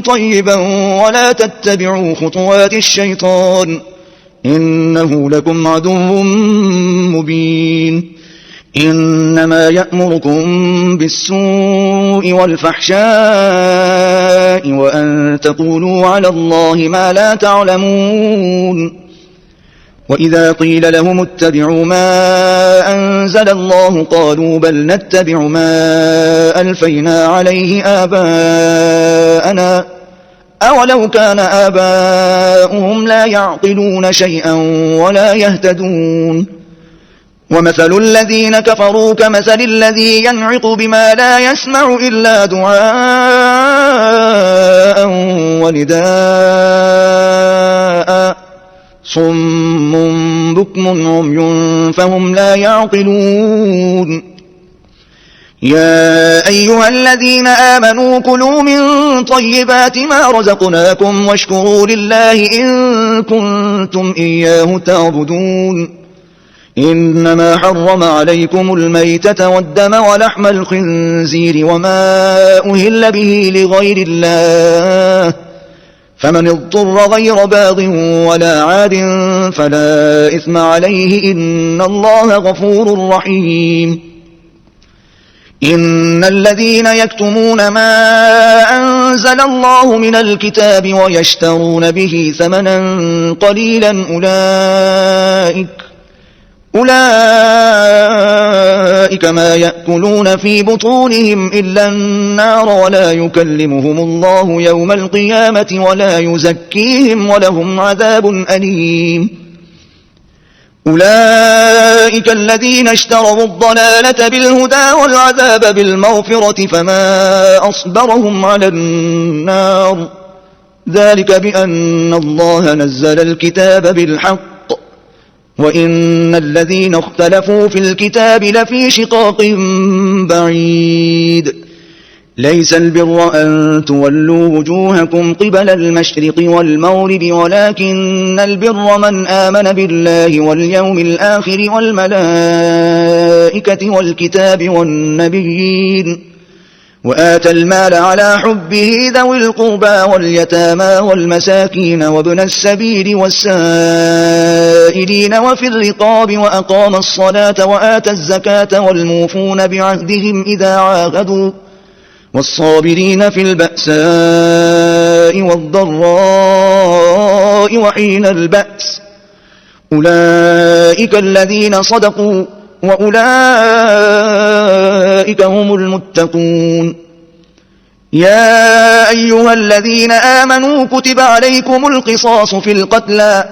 طيبا ولا تتبعوا خطوات الشيطان إنه لكم عدو مبين إنما يأمركم بالسوء والفحشاء وأن تقولوا على الله ما لا تعلمون وإذا قيل لهم اتبعوا ما أنزل الله قالوا بل نتبع ما ألفينا عليه آباءنا أولو كان آباؤهم لا يعقلون شيئا ولا يهتدون ومثل الذين كفروا كمثل الذي ينعق بما لا يسمع إلا دعاء ونداء صم بكم عمي فهم لا يعقلون يا أيها الذين آمنوا كلوا من طيبات ما رزقناكم واشكروا لله إن كنتم إياه تعبدون إنما حرم عليكم الميتة والدم ولحم الخنزير وما أهل به لغير الله فمن اضطر غير باغ ولا عاد فلا إثم عليه إن الله غفور رحيم إن الذين يكتمون ما أنزل الله من الكتاب ويشترون به ثمنا قليلا أولئك ما يأكلون في بطونهم إلا النار ولا يكلمهم الله يوم القيامة ولا يزكيهم ولهم عذاب أليم أولئك الذين اشتروا الضلالة بالهدى والعذاب بالمغفرة فما أصبرهم على النار ذلك بأن الله نزل الكتاب بالحق وإن الذين اختلفوا في الكتاب لفي شقاق بعيد ليس البر أن تولوا وجوهكم قبل المشرق والمغرب ولكن البر من آمن بالله واليوم الآخر والملائكة والكتاب والنبيين وآتى المال على حبه ذوي القربى واليتامى والمساكين وابن السبيل والسائلين وفي الرقاب وأقام الصلاة وآتى الزكاة والموفون بعهدهم إذا عاهدوا والصابرين في البأساء والضراء وحين البأس أولئك الذين صدقوا وأولئك هم المتقون يا أيها الذين آمنوا كتب عليكم القصاص في القتلى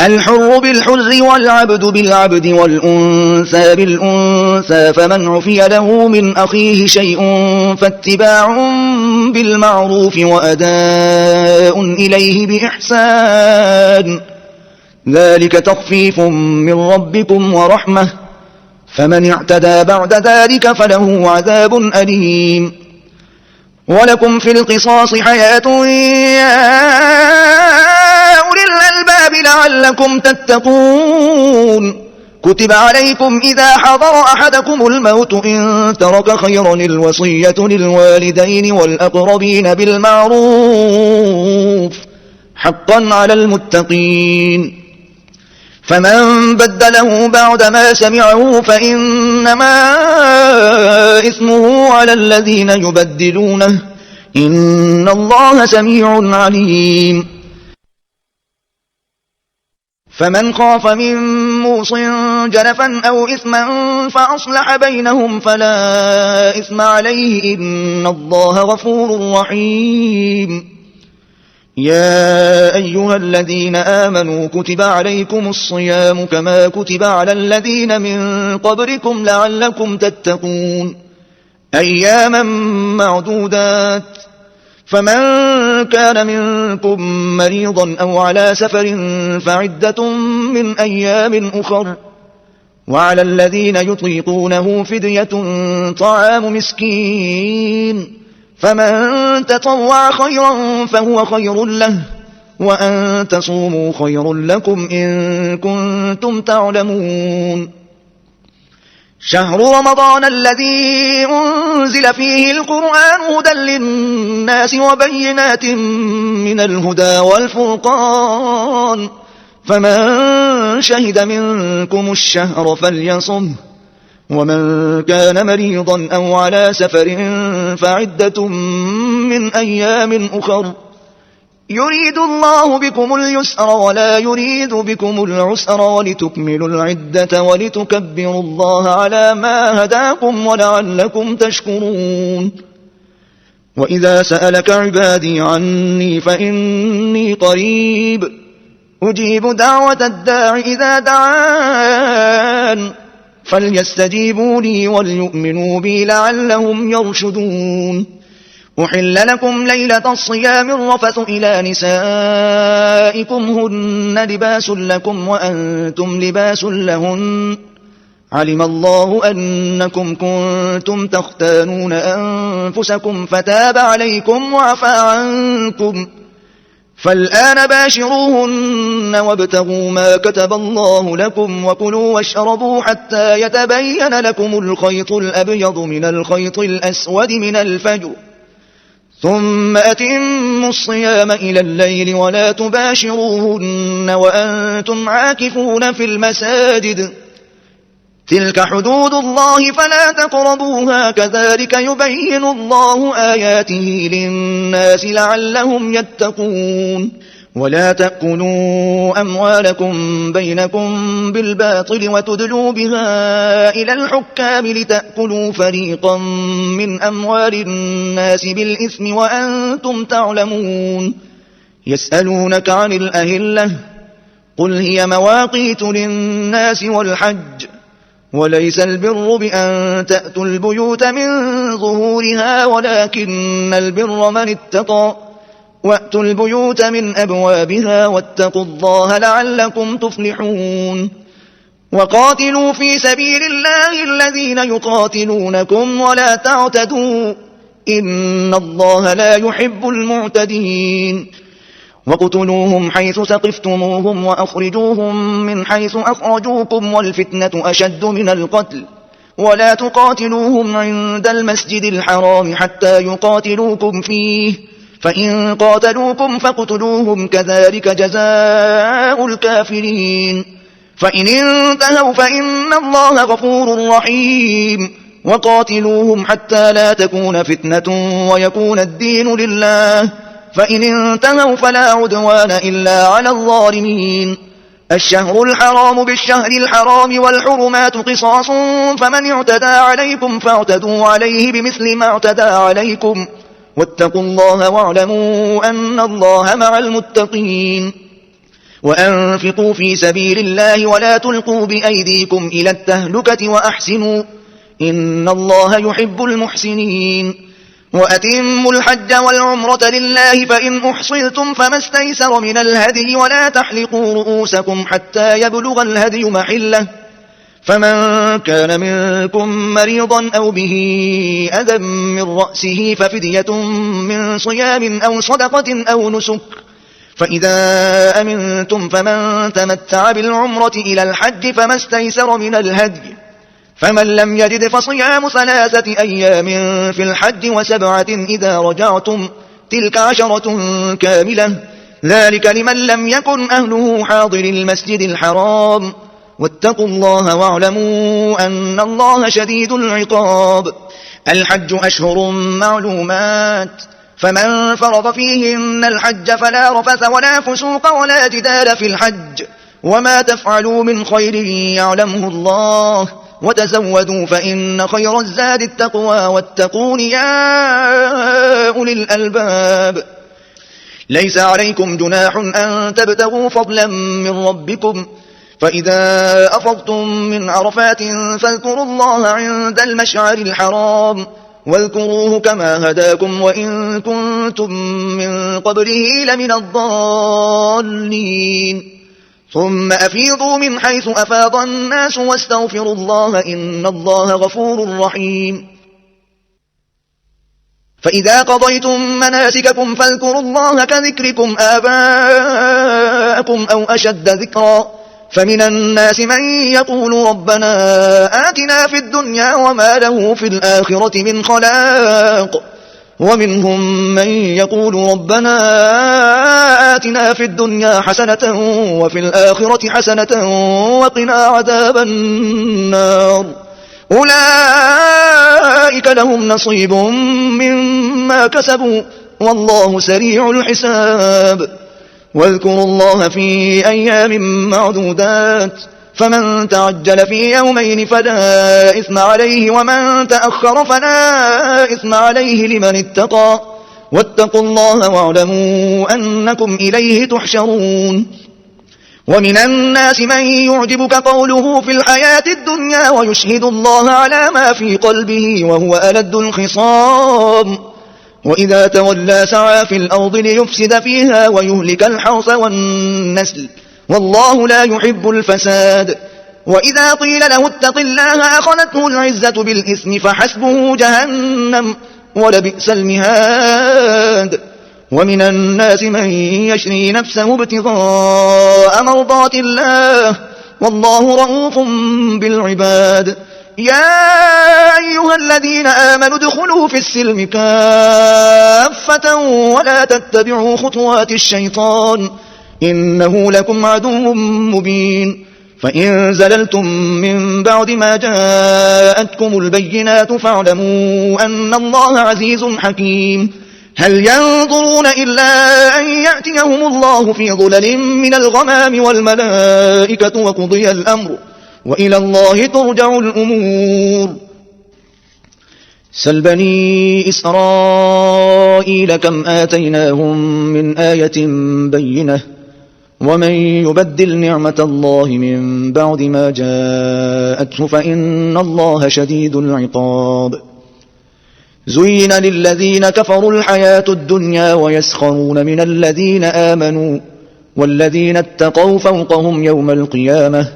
الحر بالحر والعبد بالعبد والأنثى بالأنثى فمن عفي له من أخيه شيء فاتباع بالمعروف وأداء إليه بإحسان ذلك تخفيف من ربكم ورحمة فمن اعتدى بعد ذلك فله عذاب أليم ولكم في القصاص حياة يا أولي الألباب لعلكم تتقون كتب عليكم إذا حضر أحدكم الموت إن ترك خيرا الوصية للوالدين والأقربين بالمعروف حقا على المتقين فمن بدله بعد ما سمعه فإنما إثمه على الذين يبدلونه إن الله سميع عليم فمن خاف من موص جنفا أو إثما فأصلح بينهم فلا إثم عليه إن الله غفور رحيم يا أيها الذين آمنوا كتب عليكم الصيام كما كتب على الذين من قبلكم لعلكم تتقون أياما معدودات فمن كان منكم مريضا أو على سفر فعدة من أيام أخر وعلى الذين يطيقونه فدية طعام مسكين فمن تطوع خيرا فهو خير له وأن تصوموا خير لكم إن كنتم تعلمون شهر رمضان الذي أنزل فيه القرآن هدى للناس وبينات من الهدى والفرقان فمن شهد منكم الشهر فليصمه ومن كان مريضا أو على سفر فعدة من أيام أخر يريد الله بكم اليسر ولا يريد بكم العسر ولتكملوا العدة ولتكبروا الله على ما هداكم ولعلكم تشكرون وإذا سألك عبادي عني فإني قريب أجيب دعوة الداع إذا دعان فليستجيبوا لي وليؤمنوا بي لعلهم يرشدون أحل لكم ليلة الصيام الرفث إلى نسائكم هن لباس لكم وأنتم لباس لهن علم الله أنكم كنتم تختانون أنفسكم فتاب عليكم وعفى عنكم فالآن باشروهن وابتغوا ما كتب الله لكم وكلوا واشربوا حتى يتبين لكم الخيط الأبيض من الخيط الأسود من الفجر ثم أتموا الصيام إلى الليل ولا تباشروهن وأنتم عاكفون في المساجد تلك حدود الله فلا تقربوها كذلك يبين الله آياته للناس لعلهم يتقون ولا تأكلوا أموالكم بينكم بالباطل وتدلوا بها إلى الحكام لتأكلوا فريقا من أموال الناس بالإثم وأنتم تعلمون يسألونك عن الأهلة قل هي مواقيت للناس والحج وليس البر بأن تأتوا البيوت من ظهورها ولكن البر من اتقى وأتوا البيوت من أبوابها واتقوا الله لعلكم تفلحون وقاتلوا في سبيل الله الذين يقاتلونكم ولا تعتدوا إن الله لا يحب المعتدين وقتلوهم حيث ثقفتموهم وأخرجوهم من حيث أخرجوكم والفتنة أشد من القتل ولا تقاتلوهم عند المسجد الحرام حتى يقاتلوكم فيه فإن قاتلوكم فاقتلوهم كذلك جزاء الكافرين فإن انتهوا فإن الله غفور رحيم وقاتلوهم حتى لا تكون فتنة ويكون الدين لله فإن انتهوا فلا عدوان إلا على الظالمين الشهر الحرام بالشهر الحرام والحرمات قصاص فمن اعتدى عليكم فاعتدوا عليه بمثل ما اعتدى عليكم واتقوا الله واعلموا أن الله مع المتقين وأنفقوا في سبيل الله ولا تلقوا بأيديكم إلى التهلكة وأحسنوا إن الله يحب المحسنين وأتموا الحج والعمرة لله فإن أحصرتم فما استيسر من الهدي ولا تحلقوا رؤوسكم حتى يبلغ الهدي محله فمن كان منكم مريضا أو به أذى من رأسه ففدية من صيام أو صدقة أو نسك فإذا أمنتم فمن تمتع بالعمرة إلى الحج فما استيسر من الهدي فمن لم يجد فصيام 3 أيام في الحج و7 إذا رجعتم تلك 10 كاملة ذلك لمن لم يكن أهله حاضر المسجد الحرام واتقوا الله واعلموا أن الله شديد العقاب الحج أشهر معلومات فمن فرض فيهن الحج فلا رفث ولا فسوق ولا جدال في الحج وما تفعلوا من خير يعلمه الله وتزودوا فإن خير الزاد التقوى واتقون يا أولي الألباب ليس عليكم جناح أن تبتغوا فضلا من ربكم فإذا أفضتم من عرفات فاذكروا الله عند المشعر الحرام واذكروه كما هداكم وإن كنتم من قبله لمن الضالين ثم أفيضوا من حيث أفاض الناس واستغفروا الله إن الله غفور رحيم فإذا قضيتم مناسككم فاذكروا الله كذكركم آباءكم أو أشد ذكرا فمن الناس من يقول ربنا آتنا في الدنيا وما له في الآخرة من خلاق ومنهم من يقول ربنا آتنا في الدنيا حسنة وفي الآخرة حسنة وقنا عذاب النار أولئك لهم نصيب مما كسبوا والله سريع الحساب واذكروا الله في أيام معدودات فمن تعجل في يومين فلا إثم عليه ومن تأخر فلا إثم عليه لمن اتقى واتقوا الله واعلموا أنكم إليه تحشرون ومن الناس من يعجبك قوله في الحياة الدنيا ويشهد الله على ما في قلبه وهو ألد الخصام وإذا تولى سعى في الأرض ليفسد فيها ويهلك الحرث والنسل والله لا يحب الفساد وإذا قيل له اتق الله أخذته العزة بالإثم فحسبه جهنم ولبئس المهاد ومن الناس من يشري نفسه ابتغاء مرضات الله والله رؤوف بالعباد يا أيها الذين آمنوا ادخلوا في السلم كافة ولا تتبعوا خطوات الشيطان إنه لكم عدو مبين فإن زللتم من بعد ما جاءتكم البينات فاعلموا أن الله عزيز حكيم هل ينظرون إلا أن يأتيهم الله في ظلل من الغمام والملائكة وقضي الأمر وإلى الله ترجع الأمور سل بني إسرائيل كم آتيناهم من آية بينة ومن يبدل نعمة الله من بعد ما جاءته فإن الله شديد العقاب زين للذين كفروا الحياة الدنيا ويسخرون من الذين آمنوا والذين اتقوا فوقهم يوم القيامة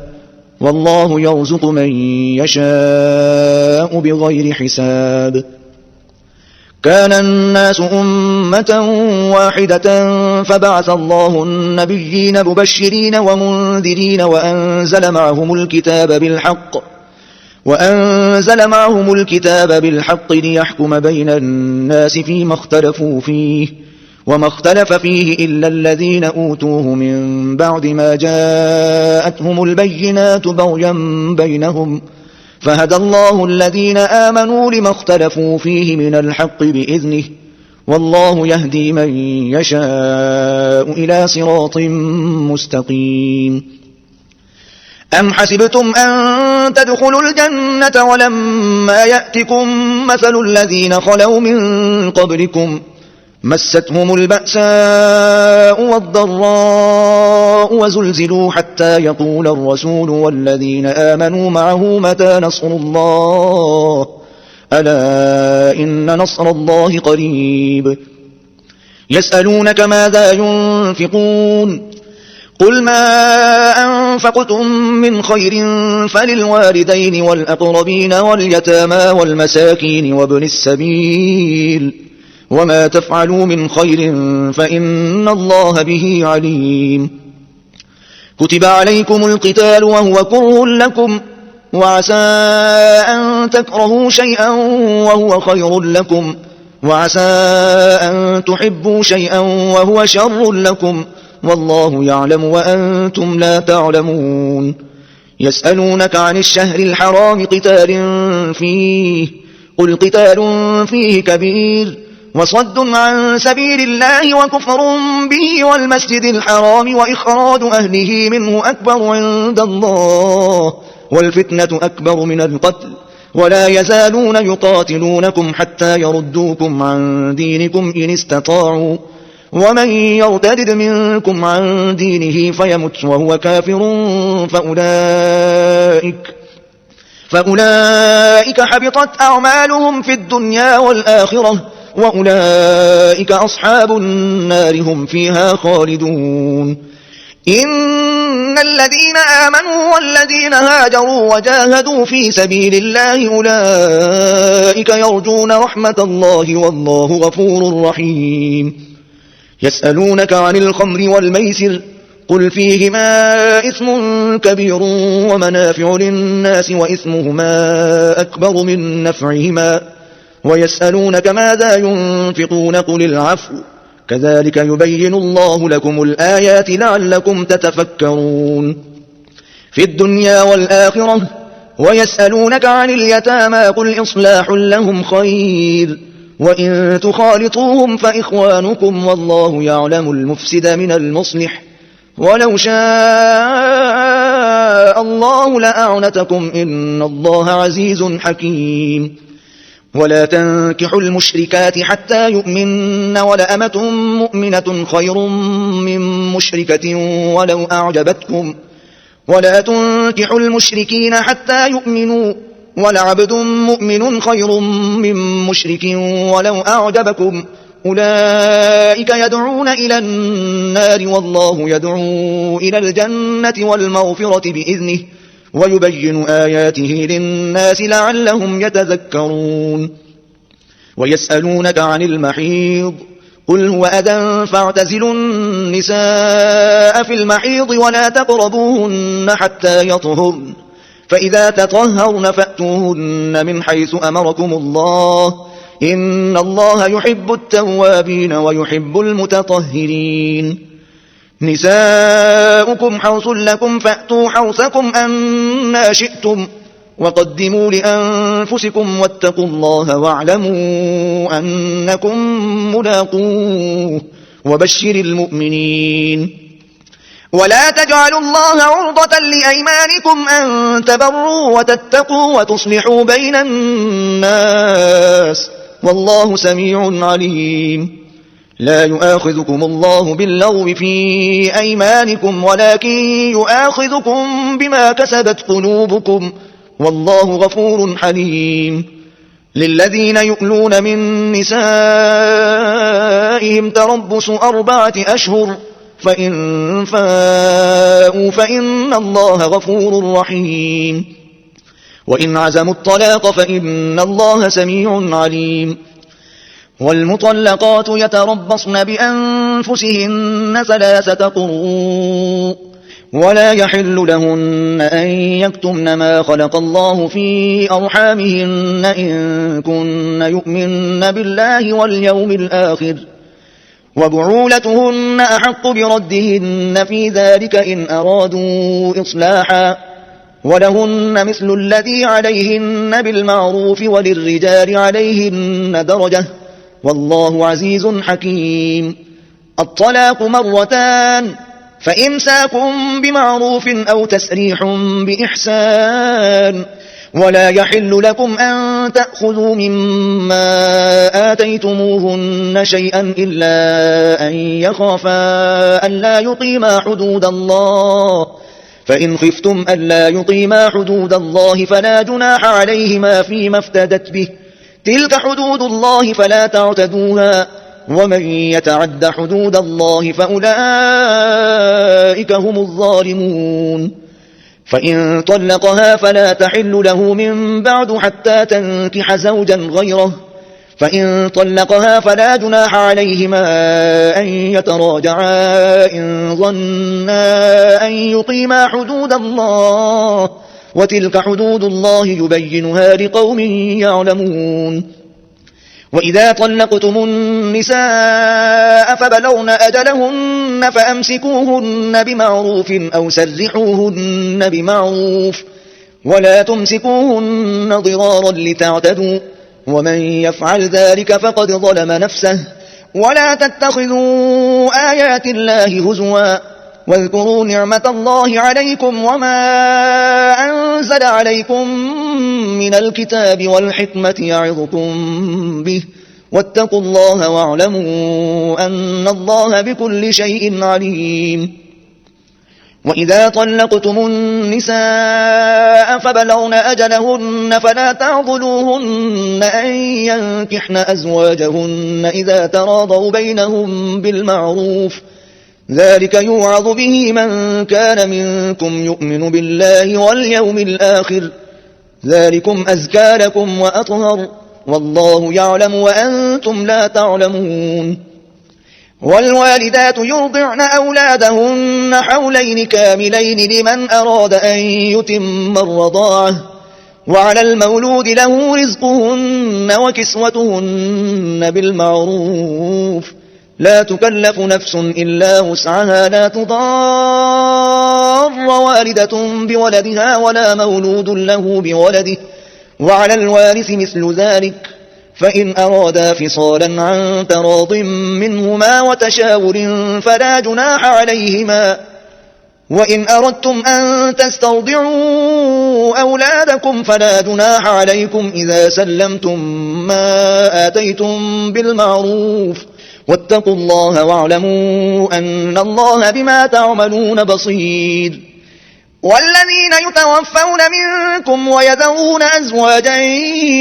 والله يرزق من يشاء بغير حساب كان الناس أمة واحدة فبعث الله النبيين مبشرين ومنذرين وأنزل معهم الكتاب بالحق ليحكم بين الناس فيما اختلفوا فيه وما اختلف فيه إلا الذين أوتوه من بعد ما جاءتهم البينات بغيا بينهم فهدى الله الذين آمنوا لما اختلفوا فيه من الحق بإذنه والله يهدي من يشاء إلى صراط مستقيم. أم حسبتم أن تدخلوا الجنة ولما يأتكم مثل الذين خلوا من قبلكم مستهم البأساء والضراء وزلزلوا حتى يقول الرسول والذين آمنوا معه متى نصر الله ألا إن نصر الله قريب. يسألونك ماذا ينفقون قل ما أنفقتم من خير فللوالدين والأقربين واليتامى والمساكين وابن السبيل وما تفعلوا من خير فإن الله به عليم. كتب عليكم القتال وهو كره لكم وعسى أن تكرهوا شيئا وهو خير لكم وعسى أن تحبوا شيئا وهو شر لكم والله يعلم وأنتم لا تعلمون. يسألونك عن الشهر الحرام قتال فيه قل قتال فيه كبير وصد عن سبيل الله وكفر به والمسجد الحرام وإخراج أهله منه أكبر عند الله والفتنة أكبر من القتل ولا يزالون يقاتلونكم حتى يردوكم عن دينكم إن استطاعوا ومن يرتد منكم عن دينه فيمت وهو كافر فأولئك حبطت أعمالهم في الدنيا والآخرة وأولئك أصحاب النار هم فيها خالدون. إن الذين آمنوا والذين هاجروا وجاهدوا في سبيل الله أولئك يرجون رحمة الله والله غفور رحيم. يسألونك عن الخمر والميسر قل فيهما إثم كبير ومنافع للناس وإثمهما أكبر من نفعهما ويسألونك ماذا ينفقون قل العفو كذلك يبين الله لكم الآيات لعلكم تتفكرون. في الدنيا والآخرة ويسألونك عن اليتامى قل إصلاح لهم خير وإن تخالطوهم فإخوانكم والله يعلم المفسد من المصلح ولو شاء الله لأعنتكم إن الله عزيز حكيم. ولا تنكحوا المشركات حتى يؤمن ولأمة مؤمنة خير من مشركة ولو أعجبتكم ولا تنكحوا المشركين حتى يؤمنوا ولعبد مؤمن خير من مشرك ولو أعجبكم أولئك يدعون إلى النار والله يدعو إلى الجنة والمغفرة بإذنه ويبين آياته للناس لعلهم يتذكرون. ويسألونك عن المحيض قل هو أذى فاعتزلوا النساء في المحيض ولا تقربوهن حتى يطهرن فإذا تطهرن فأتوهن من حيث أمركم الله إن الله يحب التوابين ويحب المتطهرين. نساؤكم حرث لكم فأتوا حرثكم أنى شئتم وقدموا لأنفسكم واتقوا الله واعلموا أنكم ملاقوه وبشر المؤمنين. ولا تجعلوا الله عرضة لأيمانكم أن تبروا وتتقوا وتصلحوا بين الناس والله سميع عليم. لا يؤاخذكم الله باللغو في أيمانكم ولكن يؤاخذكم بما كسبت قلوبكم والله غفور حليم. للذين يؤلون من نسائهم تربص 4 أشهر فإن فاءوا فإن الله غفور رحيم. وإن عزموا الطلاق فإن الله سميع عليم. والمطلقات يتربصن بأنفسهن 3 قروء ولا يحل لهن أن يكتمن ما خلق الله في أرحامهن إن كن يؤمن بالله واليوم الآخر وبعولتهن أحق بردهن في ذلك إن أرادوا إصلاحا ولهن مثل الذي عليهن بالمعروف وللرجال عليهن درجة والله عزيز حكيم. الطلاق 2 مرتان فإمساك بمعروف أو تسريح بإحسان ولا يحل لكم أن تأخذوا مما آتيتموهن شيئا إلا أن يخافا ألا يقيما حدود الله فإن خفتم ألا يقيما حدود الله فلا جناح عليهما فيما افتدت به تلك حدود الله فلا تعتدوها ومن يتعد حدود الله فأولئك هم الظالمون. فإن طلقها فلا تحل له من بعد حتى تنكح زوجا غيره فإن طلقها فلا جناح عليهما أن يتراجعا إن ظنا أن يقيما حدود الله وتلك حدود الله يبينها لقوم يعلمون. وإذا طلقتم النساء فبلغن أجلهن فأمسكوهن بمعروف أو سرحوهن بمعروف ولا تمسكوهن ضرارا لتعتدوا ومن يفعل ذلك فقد ظلم نفسه ولا تتخذوا آيات الله هزوا واذكروا نعمة الله عليكم وما أنزل عليكم من الكتاب والحكمة يعظكم به واتقوا الله واعلموا أن الله بكل شيء عليم. وإذا طلقتم النساء فبلغن أجلهن فلا تعضلوهن أن ينكحن أزواجهن إذا تراضوا بينهم بالمعروف ذلك يوعظ به من كان منكم يؤمن بالله واليوم الآخر ذلكم أزكى لكم وأطهر والله يعلم وأنتم لا تعلمون. والوالدات يرضعن أولادهن حولين كاملين لمن أراد أن يتم الرضاعة وعلى المولود له رزقهن وكسوتهن بالمعروف لا تكلف نفس إلا وسعها لا تضار والدة بولدها ولا مولود له بولده وعلى الوارث مثل ذلك فإن أرادا فصالا عن تراض منهما وتشاور فلا جناح عليهما وإن أردتم أن تسترضعوا أولادكم فلا جناح عليكم إذا سلمتم ما آتيتم بالمعروف واتقوا الله واعلموا أن الله بما تعملون بصير. والذين يتوفون منكم ويذرون أزواجا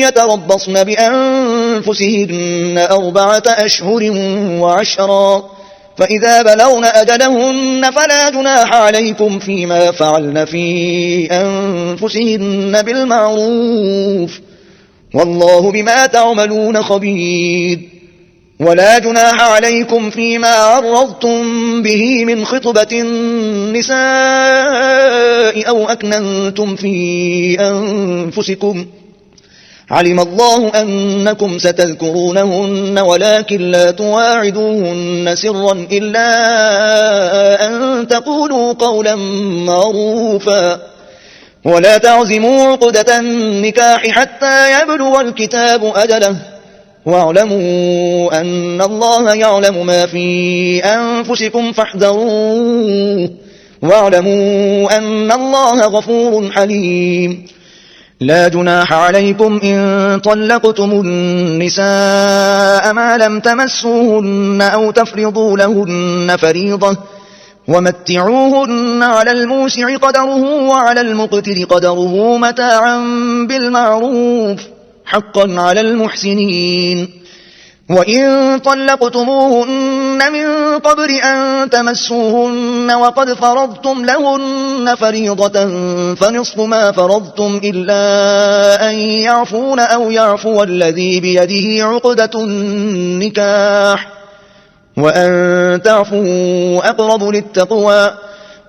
يتربصن بأنفسهن 4 أشهر وعشرا فإذا بلغن أجلهن فلا جناح عليكم فيما فعلن في أنفسهن بالمعروف والله بما تعملون خبير. ولا جناح عليكم فيما عرضتم به من خطبة النساء أو أكننتم في أنفسكم علم الله أنكم ستذكرونهن ولكن لا تواعدوهن سرا إلا أن تقولوا قولا معروفا ولا تعزموا عقدة النكاح حتى يبلغ الكتاب أجله واعلموا أن الله يعلم ما في أنفسكم فاحذروه واعلموا أن الله غفور حليم. لا جناح عليكم إن طلقتم النساء ما لم تمسوهن أو تفرضوا لهن فريضة ومتعوهن على الموسع قدره وعلى المقتر قدره متاعا بالمعروف حقا على المحسنين. وإن طلقتموهن من قبل أن تمسوهن وقد فرضتم لهن فريضة فنصف ما فرضتم إلا أن يعفون أو يعفو الذي بيده عقدة النكاح وأن تعفوا أقرب للتقوى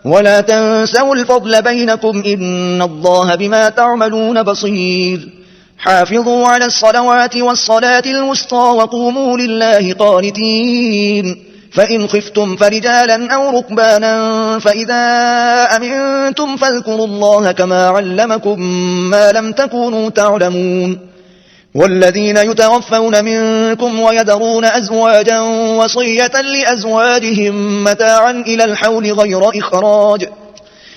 ولا تنسوا الفضل بينكم إن الله بما تعملون بصير حافظوا على الصلوات والصلاة الوسطى وقوموا لله قانتين فإن خفتم فرجالا أو ركبانا فإذا أمنتم فاذكروا الله كما علمكم ما لم تكونوا تعلمون والذين يتوفون منكم ويذرون أزواجا وصية لأزواجهم متاعا إلى الحول غير إخراج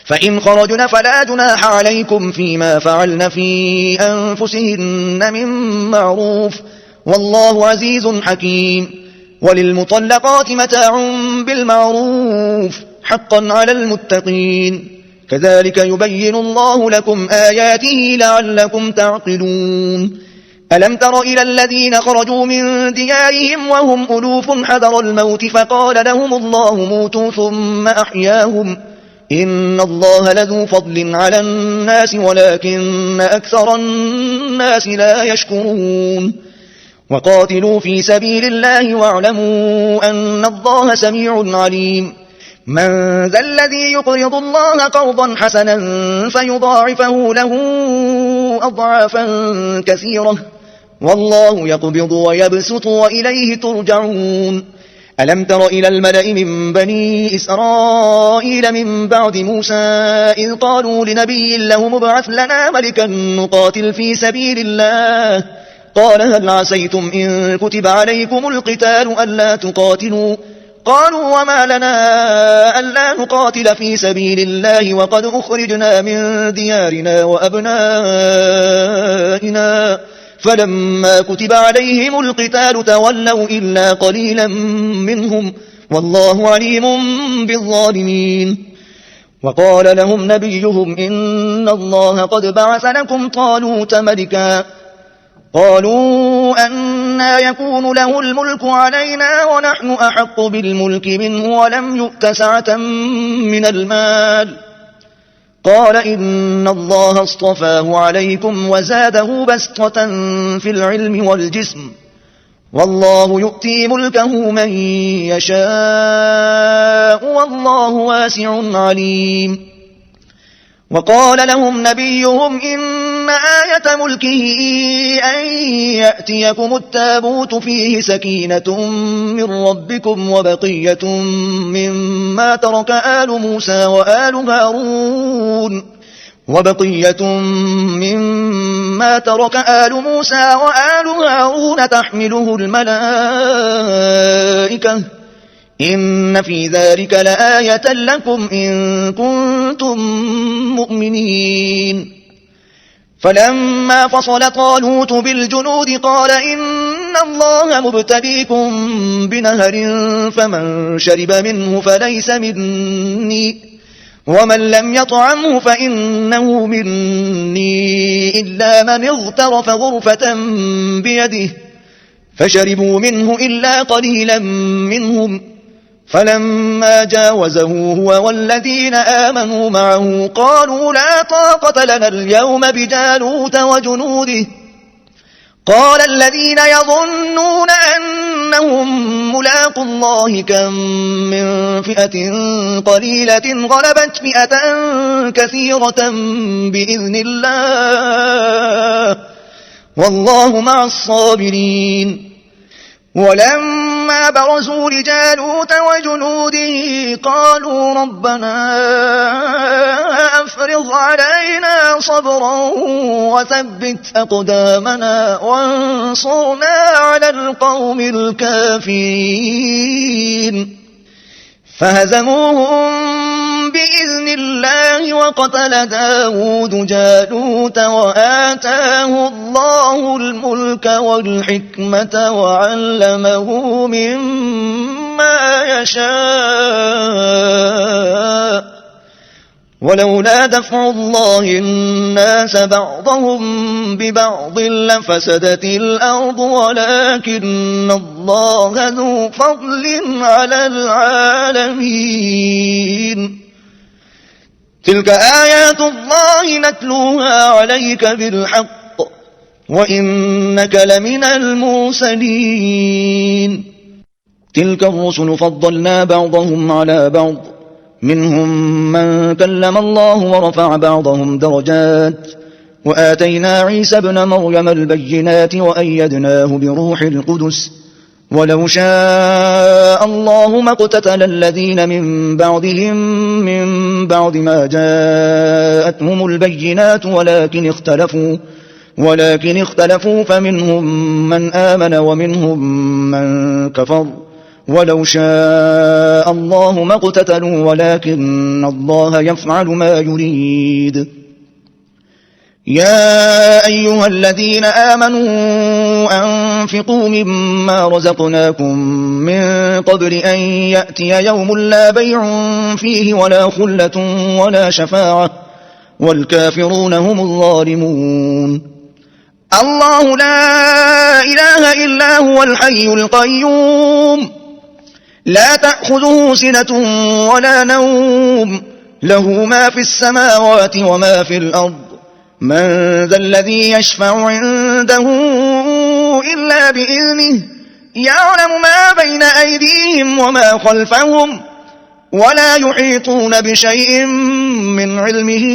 فإن خرجن فلا جناح عليكم فيما فعلن في أنفسهن من معروف والله عزيز حكيم وللمطلقات متاع بالمعروف حقا على المتقين كذلك يبين الله لكم آياته لعلكم تعقلون ألم تر إلى الذين خرجوا من ديارهم وهم ألوف حذر الموت فقال لهم الله موتوا ثم أحياهم إن الله لذو فضل على الناس ولكن أكثر الناس لا يشكرون وقاتلوا في سبيل الله واعلموا أن الله سميع عليم من ذا الذي يقرض الله قرضا حسنا فيضاعفه له أضعافا كثيرة والله يقبض ويبسط وإليه ترجعون ألم تر إلى الملأ من بني إسرائيل من بعد موسى إذ قالوا لنبي له ابعث لنا ملكا نقاتل في سبيل الله قال هل عسيتم إن كتب عليكم القتال ألا تقاتلوا قالوا وما لنا ألا نقاتل في سبيل الله وقد أخرجنا من ديارنا وأبنائنا فلما كتب عليهم القتال تولوا إلا قليلا منهم والله عليم بالظالمين وقال لهم نبيهم إن الله قد بعث لكم طالوت ملكا قالوا أنى يكون له الملك علينا ونحن أحق بالملك منه ولم يؤت سعة من المال قال إن الله اصطفاه عليكم وزاده بسطة في العلم والجسم والله يؤتي ملكه من يشاء والله واسع عليم وقال لهم نبيهم إن آية ملكه أن يأتيكم التابوت فيه سكينة من ربكم وبقية مما ترك آل موسى وآل هارون تحمله الملائكة إن في ذلك لآية لكم إن كنتم مؤمنين فلما فصل طالوت بالجنود قال إن الله مبتليكم بنهر فمن شرب منه فليس مني ومن لم يطعمه فإنه مني إلا من اغترف غرفة بيده فشربوا منه إلا قليلا منهم فلما جاوزه هو والذين آمنوا معه قالوا لا طاقة لنا اليوم بجالوت وجنوده قال الذين يظنون أنهم ملاقوا الله كم من فئة قليلة غلبت فئة كثيرة بإذن الله والله مع الصابرين ولما برزوا لجالوت وجنوده قالوا ربنا أفرغ علينا صبرا وثبت أقدامنا وانصرنا على القوم الكافرين فهزموهم بإذن الله وقتل داود جالوت وآتاه الله الملك والحكمة وعلمه مما يشاء ولولا دفع الله الناس بعضهم ببعض لفسدت الأرض ولكن الله ذو فضل على العالمين. تلك آيات الله نتلوها عليك بالحق وإنك لمن المرسلين. تلك الرسل فضلنا بعضهم على بعض منهم من كلم الله ورفع بعضهم درجات وآتينا عيسى ابن مريم البينات وأيدناه بروح القدس ولو شاء الله ما اقتتل الذين من بعدهم من بعد ما جاءتهم البينات ولكن اختلفوا فمنهم من آمن ومنهم من كفر ولو شاء الله ما اقتتلوا ولكن الله يفعل ما يريد. يا أيها الذين آمنوا أنفقوا مما رزقناكم من قبل أن يأتي يوم لا بيع فيه ولا خلة ولا شفاعة والكافرون هم الظالمون. الله لا إله إلا هو الحي القيوم لا تأخذه سنة ولا نوم له ما في السماوات وما في الأرض من ذا الذي يشفع عنده إلا بإذنه يعلم ما بين أيديهم وما خلفهم ولا يحيطون بشيء من علمه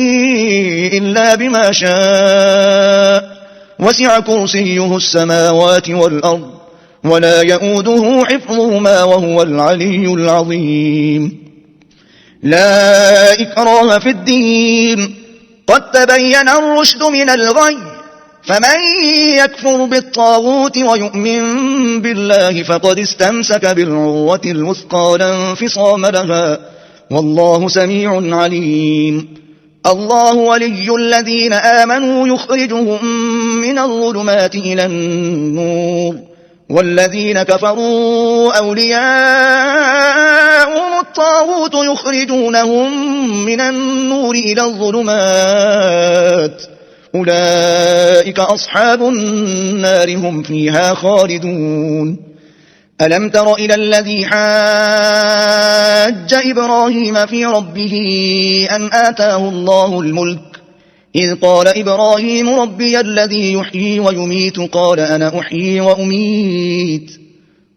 إلا بما شاء وسع كرسيه السماوات والأرض ولا يؤوده حفظهما وهو العلي العظيم. لا إكراه في الدين قد تبين الرشد من الغي فمن يكفر بالطاغوت ويؤمن بالله فقد استمسك بالعروة الوثقى لا انفصام لها والله سميع عليم. الله ولي الذين آمنوا يخرجهم من الظلمات إلى النور والذين كفروا أولياءهم الطاغوت يخرجونهم من النور إلى الظلمات أولئك أصحاب النار هم فيها خالدون. ألم تر إلى الذي حاج إبراهيم في ربه أن آتاه الله الملك إذ قال إبراهيم ربي الذي يحيي ويميت قال أنا أحيي وأميت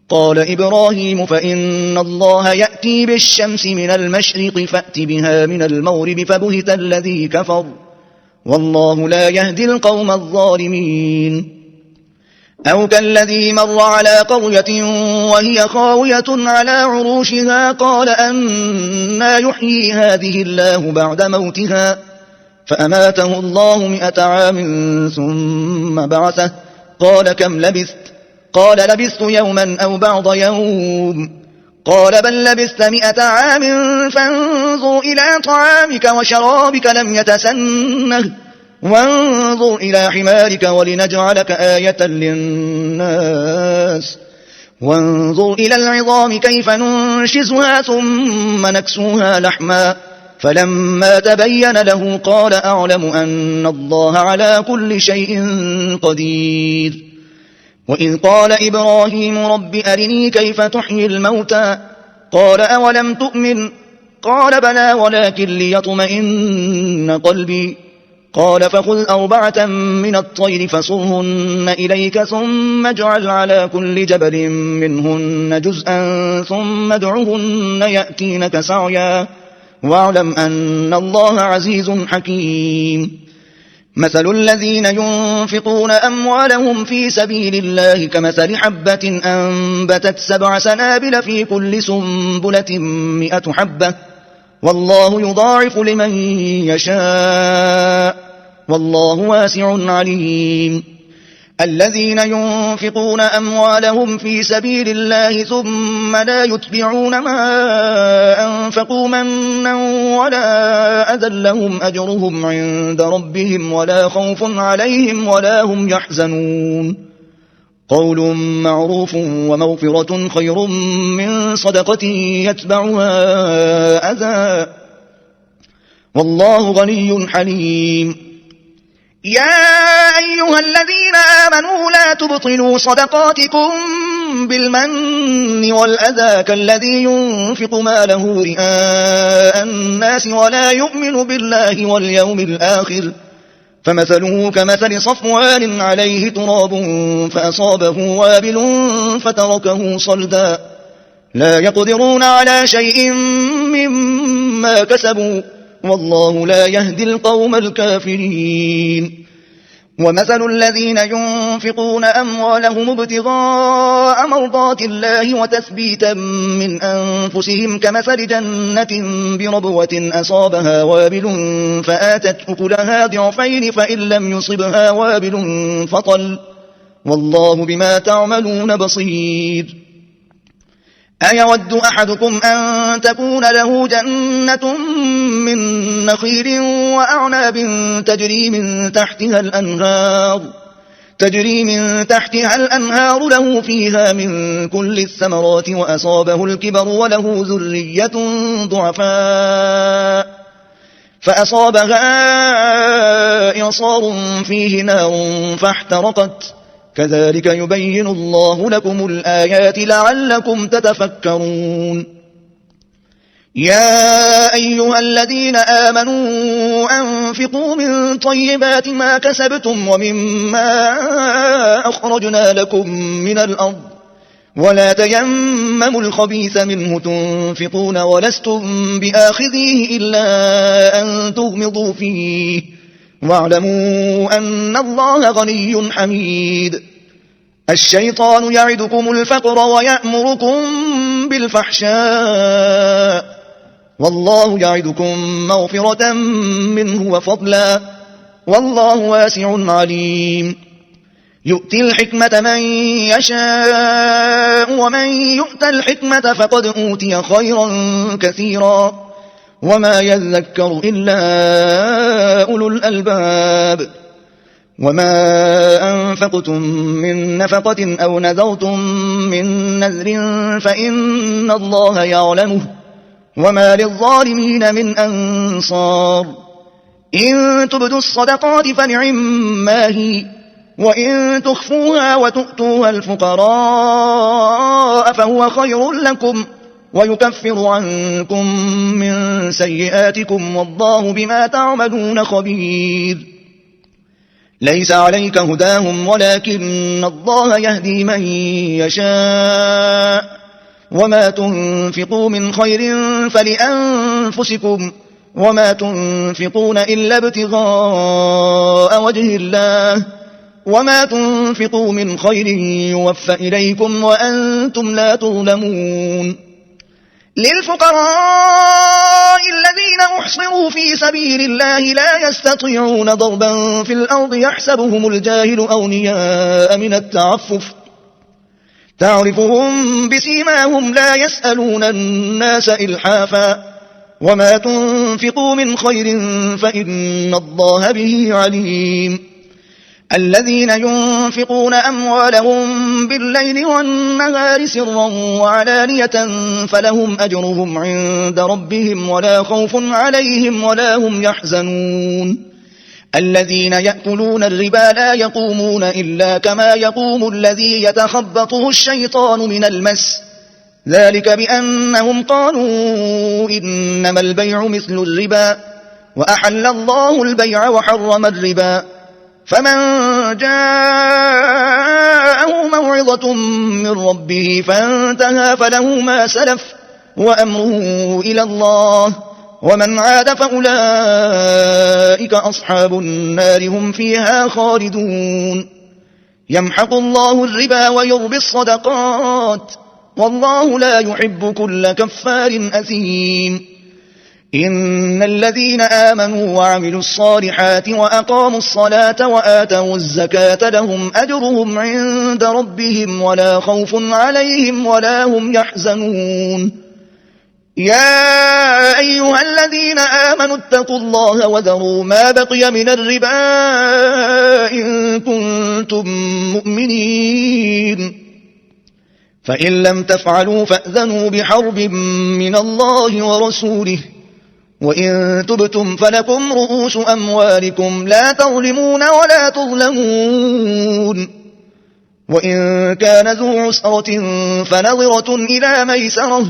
قال إبراهيم فإن الله يأتي بالشمس من المشرق فأت بها من المغرب فبهت الذي كفر والله لا يهدي القوم الظالمين. أو كالذي مر على قرية وهي خاوية على عروشها قال أنى يحيي هذه الله بعد موتها فأماته الله 100 عام ثم بعثه قال كم لبثت قال لبثت يوما أو بعض يوم قال بل لبثت 100 عام فانظر إلى طعامك وشرابك لم يتسنه وانظر إلى حمارك ولنجعلك آية للناس وانظر إلى العظام كيف ننشزها ثم نكسوها لحما فلما تبين له قال أعلم أن الله على كل شيء قدير. وإذ قال إبراهيم رب أرني كيف تحيي الموتى قال أولم تؤمن قال بلى ولكن ليطمئن قلبي قال فخذ 4 من الطير فصرهن إليك ثم اجعل على كل جبل منهن جزءا ثم ادعهن يأتينك سعيا واعلم أن الله عزيز حكيم. مثل الذين ينفقون أموالهم في سبيل الله كمثل حبة أنبتت 7 سنابل في كل سنبلة 100 حبة والله يضاعف لمن يشاء والله واسع عليم. الذين ينفقون أموالهم في سبيل الله ثم لا يتبعون ما أنفقوا منا ولا أذى لهم أجرهم عند ربهم ولا خوف عليهم ولا هم يحزنون. قول معروف ومغفرة خير من صدقة يتبعها أذى والله غني حليم. يا أيها الذين آمنوا لا تبطلوا صدقاتكم بالمن والأذى كالذي ينفق ماله رئاء الناس ولا يؤمن بالله واليوم الآخر فمثله كمثل صفوان عليه تراب فأصابه وابل فتركه صلدا لا يقدرون على شيء مما كسبوا والله لا يهدي القوم الكافرين. ومثل الذين ينفقون أموالهم ابتغاء مرضات الله وتثبيتا من أنفسهم كمثل جنة بربوة أصابها وابل فآتت أكلها ضعفين فإن لم يصبها وابل فطل والله بما تعملون بصير. أيود أحدكم أن تكون له جنة من نخيل وأعناب تجري من تحتها الأنهار له فيها من كل الثمرات وأصابه الكبر وله ذرية ضعفاء فأصابها إعصار فيه نار فاحترقت كذلك يبين الله لكم الآيات لعلكم تتفكرون. يا أيها الذين آمنوا أنفقوا من طيبات ما كسبتم ومما أخرجنا لكم من الأرض ولا تيمموا الخبيث منه تنفقون ولستم بآخذيه إلا أن تغمضوا فيه واعلموا أن الله غني حميد. الشيطان يعدكم الفقر ويأمركم بالفحشاء والله يعدكم مغفرة منه وفضلا والله واسع عليم. يؤتي الحكمة من يشاء ومن يؤت الحكمة فقد أوتي خيرا كثيرا وما يذكر إلا أولو الألباب. وما أنفقتم من نفقة أو نذرتم من نذر فإن الله يعلمه وما للظالمين من أنصار. إن تبدوا الصدقات فنعما هي وإن تخفوها وتؤتوها الفقراء فهو خير لكم ويكفر عنكم من سيئاتكم والله بما تعملون خبير. ليس عليك هداهم ولكن الله يهدي من يشاء وما تنفقوا من خير فلأنفسكم وما تنفقون إلا ابتغاء وجه الله وما تنفقوا من خير يوفى إليكم وأنتم لا تظلمون. للفقراء الذين أحصروا في سبيل الله لا يستطيعون ضربا في الأرض يحسبهم الجاهل أغنياء من التعفف تعرفهم بسيماهم لا يسألون الناس إلحافا وما تنفقوا من خير فإن الله به عليم. الذين ينفقون أموالهم بالليل والنهار سرا وعلانية فلهم أجرهم عند ربهم ولا خوف عليهم ولا هم يحزنون. الذين يأكلون الربا لا يقومون إلا كما يقوم الذي يتخبطه الشيطان من المس ذلك بأنهم قالوا إنما البيع مثل الربا وأحل الله البيع وحرم الربا فمن جاءه موعظة من ربه فانتهى فله ما سلف وأمره إلى الله ومن عاد فأولئك أصحاب النار هم فيها خالدون. يمحق الله الربا ويربي الصدقات والله لا يحب كل كفار أثيم. إن الذين آمنوا وعملوا الصالحات وأقاموا الصلاة وآتوا الزكاة لهم أجرهم عند ربهم ولا خوف عليهم ولا هم يحزنون. يا أيها الذين آمنوا اتقوا الله وذروا ما بقي من الربا إن كنتم مؤمنين فإن لم تفعلوا فأذنوا بحرب من الله ورسوله وإن تبتم فلكم رؤوس أموالكم لا تظلمون ولا تظلمون. وإن كان ذو عسرة فنظرة إلى ميسرة،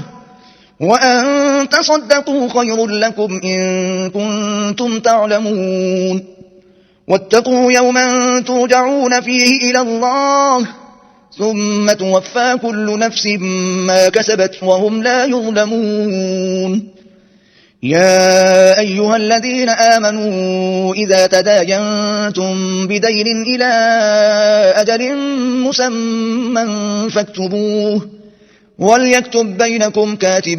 وأن تصدقوا خير لكم إن كنتم تعلمون. واتقوا يوما ترجعون فيه إلى الله ثم توفى كل نفس ما كسبت وهم لا يظلمون. يا أيها الذين آمنوا إذا تداينتم بدين إلى أجل مسمى فاكتبوه، وليكتب بينكم كاتب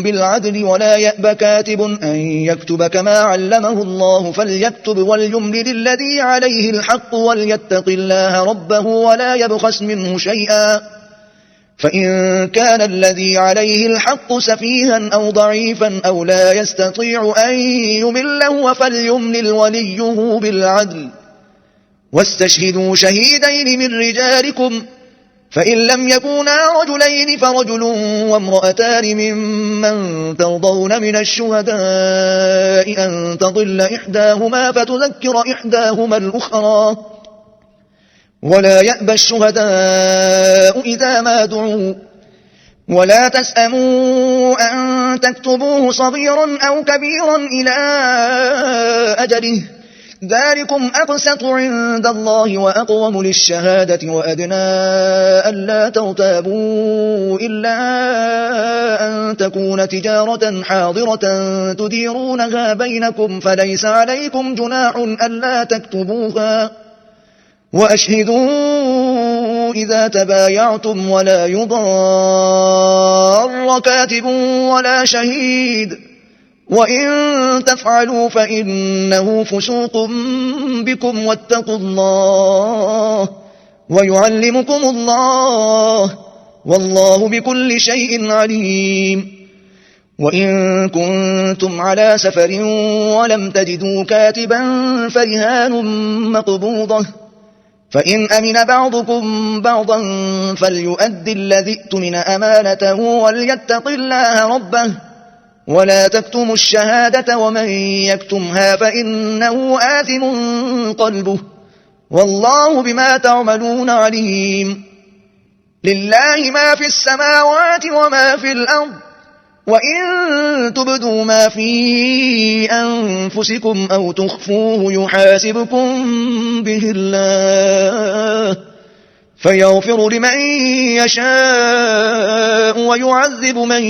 بالعدل ولا يأب كاتب أن يكتب كما علمه الله فليكتب وليملل الذي عليه الحق وليتق الله ربه ولا يبخس منه شيئا، فإن كان الذي عليه الحق سفيها أو ضعيفا أو لا يستطيع أن يمله فليملل وليه بالعدل، واستشهدوا شهيدين من رجالكم، فإن لم يكونا رجلين فرجل وامرأتان ممن ترضون من الشهداء أن تضل إحداهما فتذكر إحداهما الأخرى، ولا يأبى الشهداء إذا ما دعوا، ولا تسأموا أن تكتبوه صغيرا أو كبيرا إلى أجله، ذلكم أقسط عند الله وأقوم للشهادة وأدنى ألا ترتابوا إلا أن تكون تجارة حاضرة تديرونها بينكم فليس عليكم جناح ألا تكتبوها، وأشهدوا إذا تبايعتم ولا يضار كاتب ولا شهيد، وإن تفعلوا فإنه فسوق بكم واتقوا الله ويعلمكم الله والله بكل شيء عليم. وإن كنتم على سفر ولم تجدوا كاتبا فرهان مقبوضة، فإن أمن بعضكم بعضا فليؤدي الذي ائتمن أمانته وليتق الله ربه ولا تكتموا الشهادة ومن يكتمها فإنه آثم قلبه والله بما تعملون عليم. لله ما في السماوات وما في الأرض، وإن تبدوا ما في أنفسكم أو تخفوه يحاسبكم به الله فيغفر لمن يشاء ويعذب من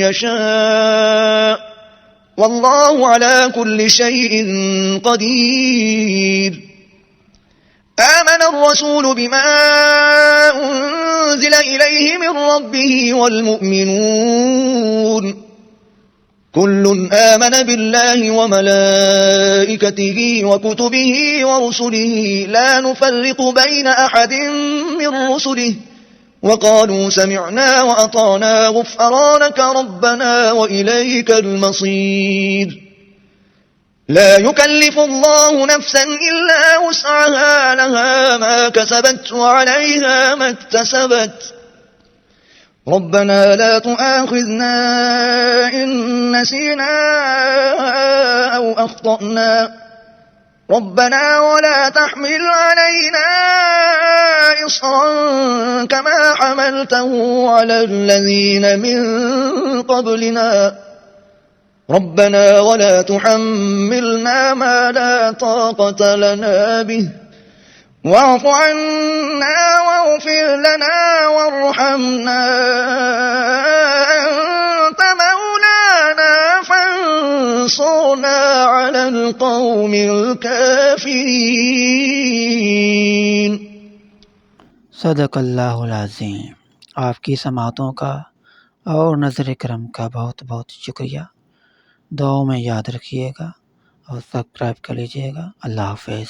يشاء والله على كل شيء قدير. آمن الرسول بما أنزل إليه من ربه والمؤمنون كل آمن بالله وملائكته وكتبه ورسله لا نفرق بين أحد من رسله وقالوا سمعنا وأطعنا غفرانك ربنا وإليك المصير. لا يكلف الله نفسا إلا وسعها لها ما كسبت وعليها ما اكتسبت ربنا لا تؤاخذنا إن نسينا أو أخطأنا ربنا ولا تحمل علينا إصرا كما حملته على الذين من قبلنا ربنا ولا تحملنا ما لا طاقة لنا به واعف عنا واغفر لنا وارحمنا أنت مولانا فانصرنا على القوم الكافرين. सदक़ल्लाहुल अज़ीम। आपकी समातों का और नज़र करम का बहुत बहुत शुक्रिया। दुआओं में याद रखिएगा और सब्सक्राइब कर लीजिएगा। अल्लाह हाफ़िज़।